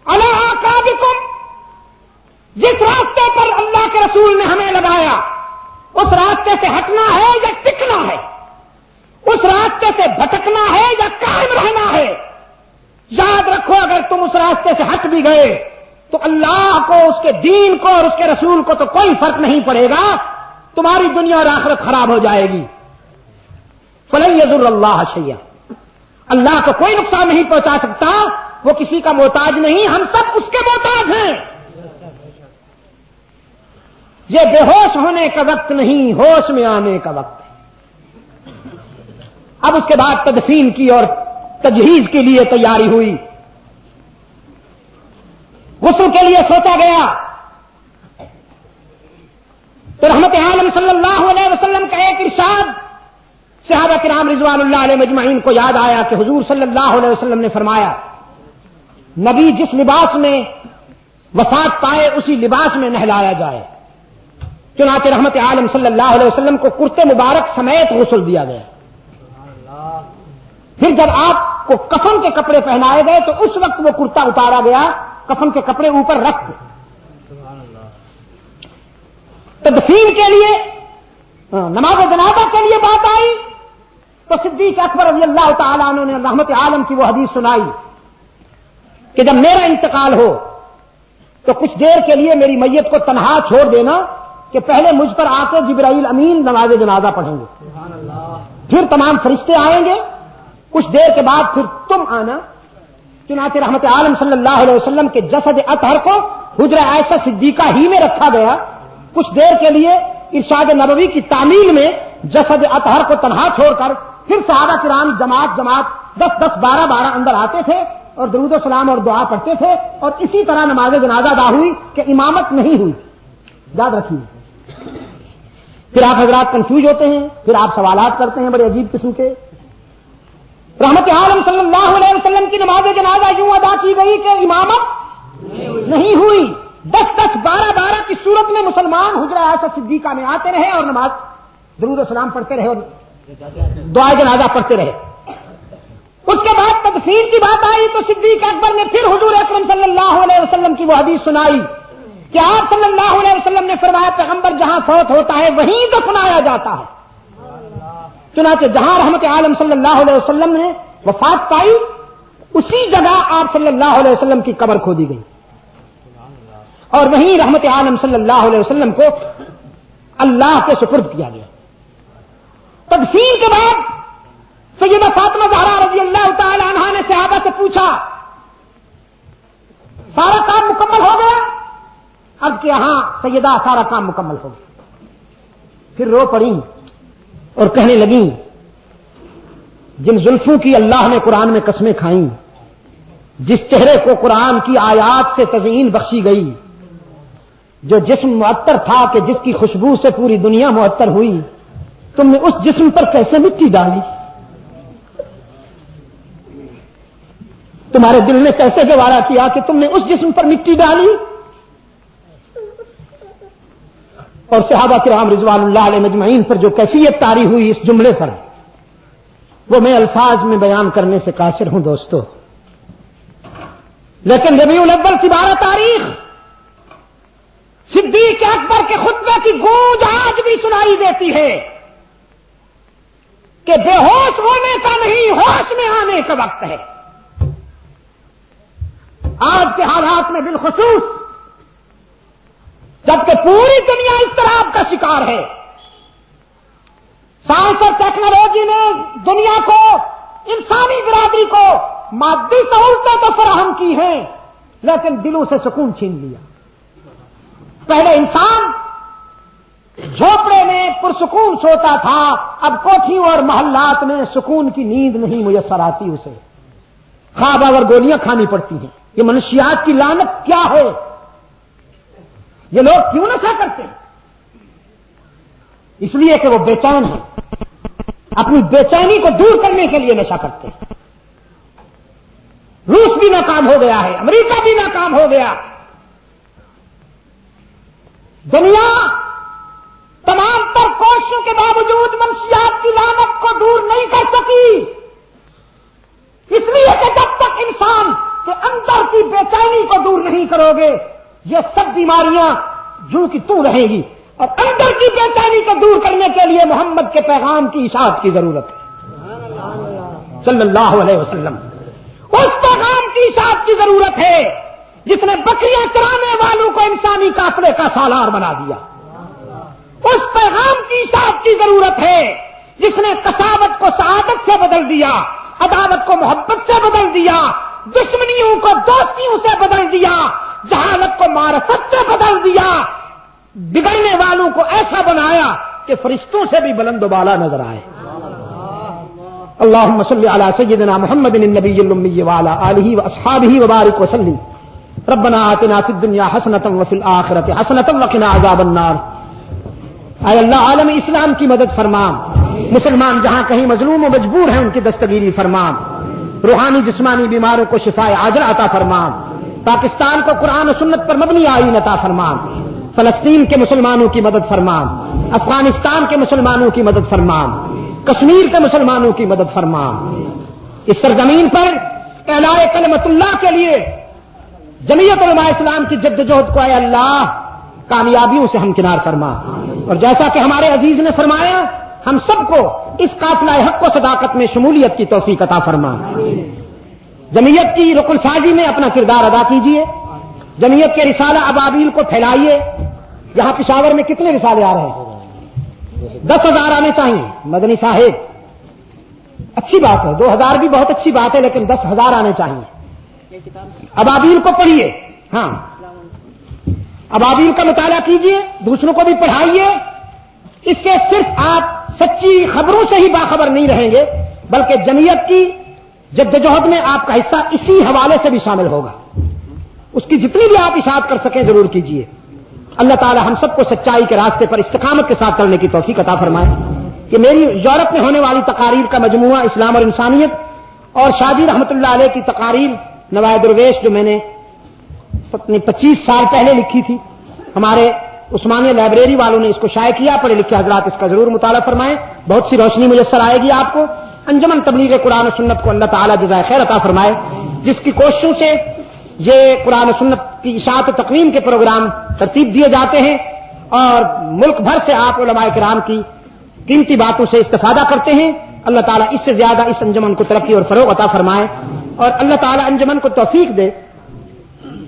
علی اعقابکم, جس راستے پر اللہ کے رسول نے ہمیں لگایا اس راستے سے ہٹنا ہے یا ٹکنا ہے, اس راستے سے بھٹکنا ہے یا قائم رہنا ہے. یاد رکھو اگر تم اس راستے سے ہٹ بھی گئے تو اللہ کو, اس کے دین کو اور اس کے رسول کو تو کوئی فرق نہیں پڑے گا, تمہاری دنیا اور آخرت خراب ہو جائے گی. فلن یضر اللہ شیئا, اللہ کو کوئی نقصان نہیں پہنچا سکتا, وہ کسی کا محتاج نہیں, ہم سب اس کے محتاج ہیں. یہ بے ہوش ہونے کا وقت نہیں, ہوش میں آنے کا وقت ہے. اب اس کے بعد تدفین کی اور تجہیز کے لیے تیاری ہوئی. غسل کے لیے سوچا گیا تو رحمت عالم صلی اللہ علیہ وسلم کا ایک ارشاد صحابہ کرام رضوان اللہ علیہ مجمعین کو یاد آیا کہ حضور صلی اللہ علیہ وسلم نے فرمایا نبی جس لباس میں وفات پائے اسی لباس میں نہلایا جائے. چنانچہ رحمت عالم صلی اللہ علیہ وسلم کو کرتے مبارک سمیت غسل دیا گیا. پھر جب آپ کو کفن کے کپڑے پہنائے گئے تو اس وقت وہ کرتا اتارا گیا, کفن کے کپڑے اوپر رکھ دے. تدفین کے لیے نماز جنازہ کے لیے بات آئی تو صدیق اکبر رضی اللہ تعالیٰ عنہ نے رحمت عالم کی وہ حدیث سنائی کہ جب میرا انتقال ہو تو کچھ دیر کے لیے میری میت کو تنہا چھوڑ دینا کہ پہلے مجھ پر آ کے جبرائیل امین نماز جنازہ پڑھیں گے, پھر تمام فرشتے آئیں گے, کچھ دیر کے بعد پھر تم آنا. چنانچہ رحمت عالم صلی اللہ علیہ وسلم کے جسد اطہر کو حجرہ عائشہ صدیقہ ہی میں رکھا گیا. کچھ دیر کے لیے ارشاد نبوی کی تعمیل میں جسد اطہر کو تنہا چھوڑ کر پھر صحابہ کرام جماعت 10 12 اندر آتے تھے اور درود و سلام اور دعا پڑھتے تھے, اور اسی طرح نماز جنازہ ادا ہوئی کہ امامت نہیں ہوئی. یاد رکھیے. پھر آپ حضرات کنفیوز ہوتے ہیں, پھر آپ سوالات کرتے ہیں بڑے عجیب قسم کے. رحمت عالم صلی اللہ علیہ وسلم کی نماز جنازہ یوں ادا کی گئی کہ امامت نہیں ہوئی. 10 12 کی صورت میں مسلمان حجرہ عائشہ صدیقہ میں آتے رہے اور نماز درود و سلام پڑھتے رہے اور دعا جنازہ پڑھتے رہے. اس کے بعد تدفین کی بات آئی تو صدیق اکبر نے پھر حضور اکرم صلی اللہ علیہ وسلم کی وہ حدیث سنائی کہ آپ صلی اللہ علیہ وسلم نے فرمایا پیغمبر جہاں فوت ہوتا ہے وہیں دفنایا جاتا ہے. چنانچہ جہاں رحمت عالم صلی اللہ علیہ وسلم نے وفات پائی اسی جگہ آپ صلی اللہ علیہ وسلم کی قبر کھودی گئی اور وہیں رحمت عالم صلی اللہ علیہ وسلم کو اللہ کے سپرد کیا گیا. تدفین کے بعد سیدہ فاطمہ زہرا رضی اللہ تعالی عنہا نے صحابہ سے پوچھا سارا کام مکمل ہو گیا؟ عرض کیا ہاں سیدہ سارا کام مکمل ہو گیا. پھر رو پڑی اور کہنے لگیں جن زلفوں کی اللہ نے قرآن میں قسمیں کھائیں, جس چہرے کو قرآن کی آیات سے تزئین بخشی گئی, جو جسم معطر تھا کہ جس کی خوشبو سے پوری دنیا معطر ہوئی, تم نے اس جسم پر کیسے مٹی ڈالی؟ تمہارے دل نے کیسے گوارا کیا کہ تم نے اس جسم پر مٹی ڈالی؟ اور صحابہ کرام رضوان اللہ علیہ مجمعین پر جو کیفیت طاری ہوئی اس جملے پر، وہ میں الفاظ میں بیان کرنے سے قاصر ہوں دوستو، لیکن ربیع الاول کی 12 تاریخ صدیق اکبر کے خطبے کی گونج آج بھی سنائی دیتی ہے کہ بے ہوش ہونے کا نہیں، ہوش میں آنے کا وقت ہے۔ آج کے حالات میں بالخصوص جبکہ پوری دنیا اضطراب کا شکار ہے، سائنس اور ٹیکنالوجی نے دنیا کو، انسانی برادری کو مادی سہولتیں تو فراہم کی ہیں لیکن دلوں سے سکون چھین لیا۔ پہلے انسان جھوپڑے میں پرسکون سوتا تھا، اب کوٹھیوں اور محلات میں سکون کی نیند نہیں میسر آتی، اسے خواب آور گولیاں کھانی پڑتی ہیں۔ یہ منشیات کی لعنت کیا ہے؟ یہ لوگ کیوں نشہ کرتے ہیں؟ اس لیے کہ وہ بے چین ہیں، اپنی بے چینی کو دور کرنے کے لیے نشہ کرتے ہیں۔ روس بھی ناکام ہو گیا ہے، امریکہ بھی ناکام ہو گیا، دنیا تمام تر کوششوں کے باوجود منشیات کی لعنت کو دور نہیں کر سکی، اس لیے کہ جب تک انسان کے اندر کی بے چینی کو دور نہیں کرو گے یہ سب بیماریاں جو کی تو رہیں گی، اور اندر کی بے چینی کو دور کرنے کے لیے محمد کے پیغام کی اشاعت کی ضرورت ہے صلی اللہ علیہ وسلم۔ اس پیغام کی اشاعت کی ضرورت ہے جس نے بکریاں چرانے والوں کو انسانی قافلے کا سالار بنا دیا۔ اس پیغام کی اشاعت کی ضرورت ہے جس نے کساوت کو سعادت سے بدل دیا، عداوت کو محبت سے بدل دیا، دشمنیوں کو دوستیوں سے بدل دیا، جہالت کو معرفت سے بدل دیا، بگڑنے والوں کو ایسا بنایا کہ فرشتوں سے بھی بلند و بالا نظر آئے۔ اللہم صلی علی سیدنا محمد النبی الامی وعلی آلہ واصحابہ وبارک وسلم۔ ربنا آتنا فی الدنیا حسنۃ وفی الآخرۃ حسنۃ وقنا عذاب النار۔ اے اللہ عالم اسلام کی مدد فرما، مسلمان جہاں کہیں مظلوم و مجبور ہیں ان کی دستگیری فرما، روحانی جسمانی بیماروں کو شفاء عاجل عطا فرما، پاکستان کو قرآن و سنت پر مبنی آئین عطا فرما، فلسطین کے مسلمانوں کی مدد فرما، افغانستان کے مسلمانوں کی مدد فرما، کشمیر کے مسلمانوں کی مدد فرما۔ اس سرزمین پر اعلاء کلمت اللہ کے لیے جمعیت علماء اسلام کی جدوجہد کو اے اللہ کامیابیوں سے ہمکنار فرما، اور جیسا کہ ہمارے عزیز نے فرمایا ہم سب کو اس قافلہ حق و صداقت میں شمولیت کی توفیق عطا فرما۔ جمعیت کی رکن سازی میں اپنا کردار ادا کیجیے، جمعیت کے رسالہ ابابیل کو پھیلائیے۔ یہاں پشاور میں کتنے رسالے آ رہے ہیں؟ 10,000 آنے چاہیے مدنی صاحب، اچھی بات ہے، 2,000 بھی بہت اچھی بات ہے لیکن 10,000 آنے چاہیے۔ ابابیل کو پڑھیے، ہاں ابابیل کا مطالعہ کیجیے، دوسروں کو بھی پڑھائیے۔ اس سے صرف آپ سچی خبروں سے ہی باخبر نہیں رہیں گے بلکہ جمعیت کی جدوجہد میں آپ کا حصہ اسی حوالے سے بھی شامل ہوگا۔ اس کی جتنی بھی آپ اشاعت کر سکیں ضرور کیجیے۔ اللہ تعالی ہم سب کو سچائی کے راستے پر استقامت کے ساتھ چلنے کی توفیق عطا فرمائے۔ کہ میری یورپ میں ہونے والی تقاریر کا مجموعہ اسلام اور انسانیت اور شاجی رحمت اللہ علیہ کی تقاریر نوائے درویش جو میں نے 25 سال پہلے لکھی تھی، ہمارے عثمانیہ لائبریری والوں نے اس کو شائع کیا، پڑھے لکھے حضرات اس کا ضرور مطالعہ فرمائیں، بہت سی روشنی میسر آئے گی آپ کو۔ انجمن تبلیغ قرآن و سنت کو اللہ تعالیٰ جزائے خیر عطا فرمائے، جس کی کوششوں سے یہ قرآن و سنت کی اشاعت و تقویم کے پروگرام ترتیب دیے جاتے ہیں اور ملک بھر سے آپ علماء کرام کی قیمتی باتوں سے استفادہ کرتے ہیں۔ اللہ تعالیٰ اس سے زیادہ اس انجمن کو ترقی اور فروغ عطا فرمائے، اور اللہ تعالیٰ انجمن کو توفیق دے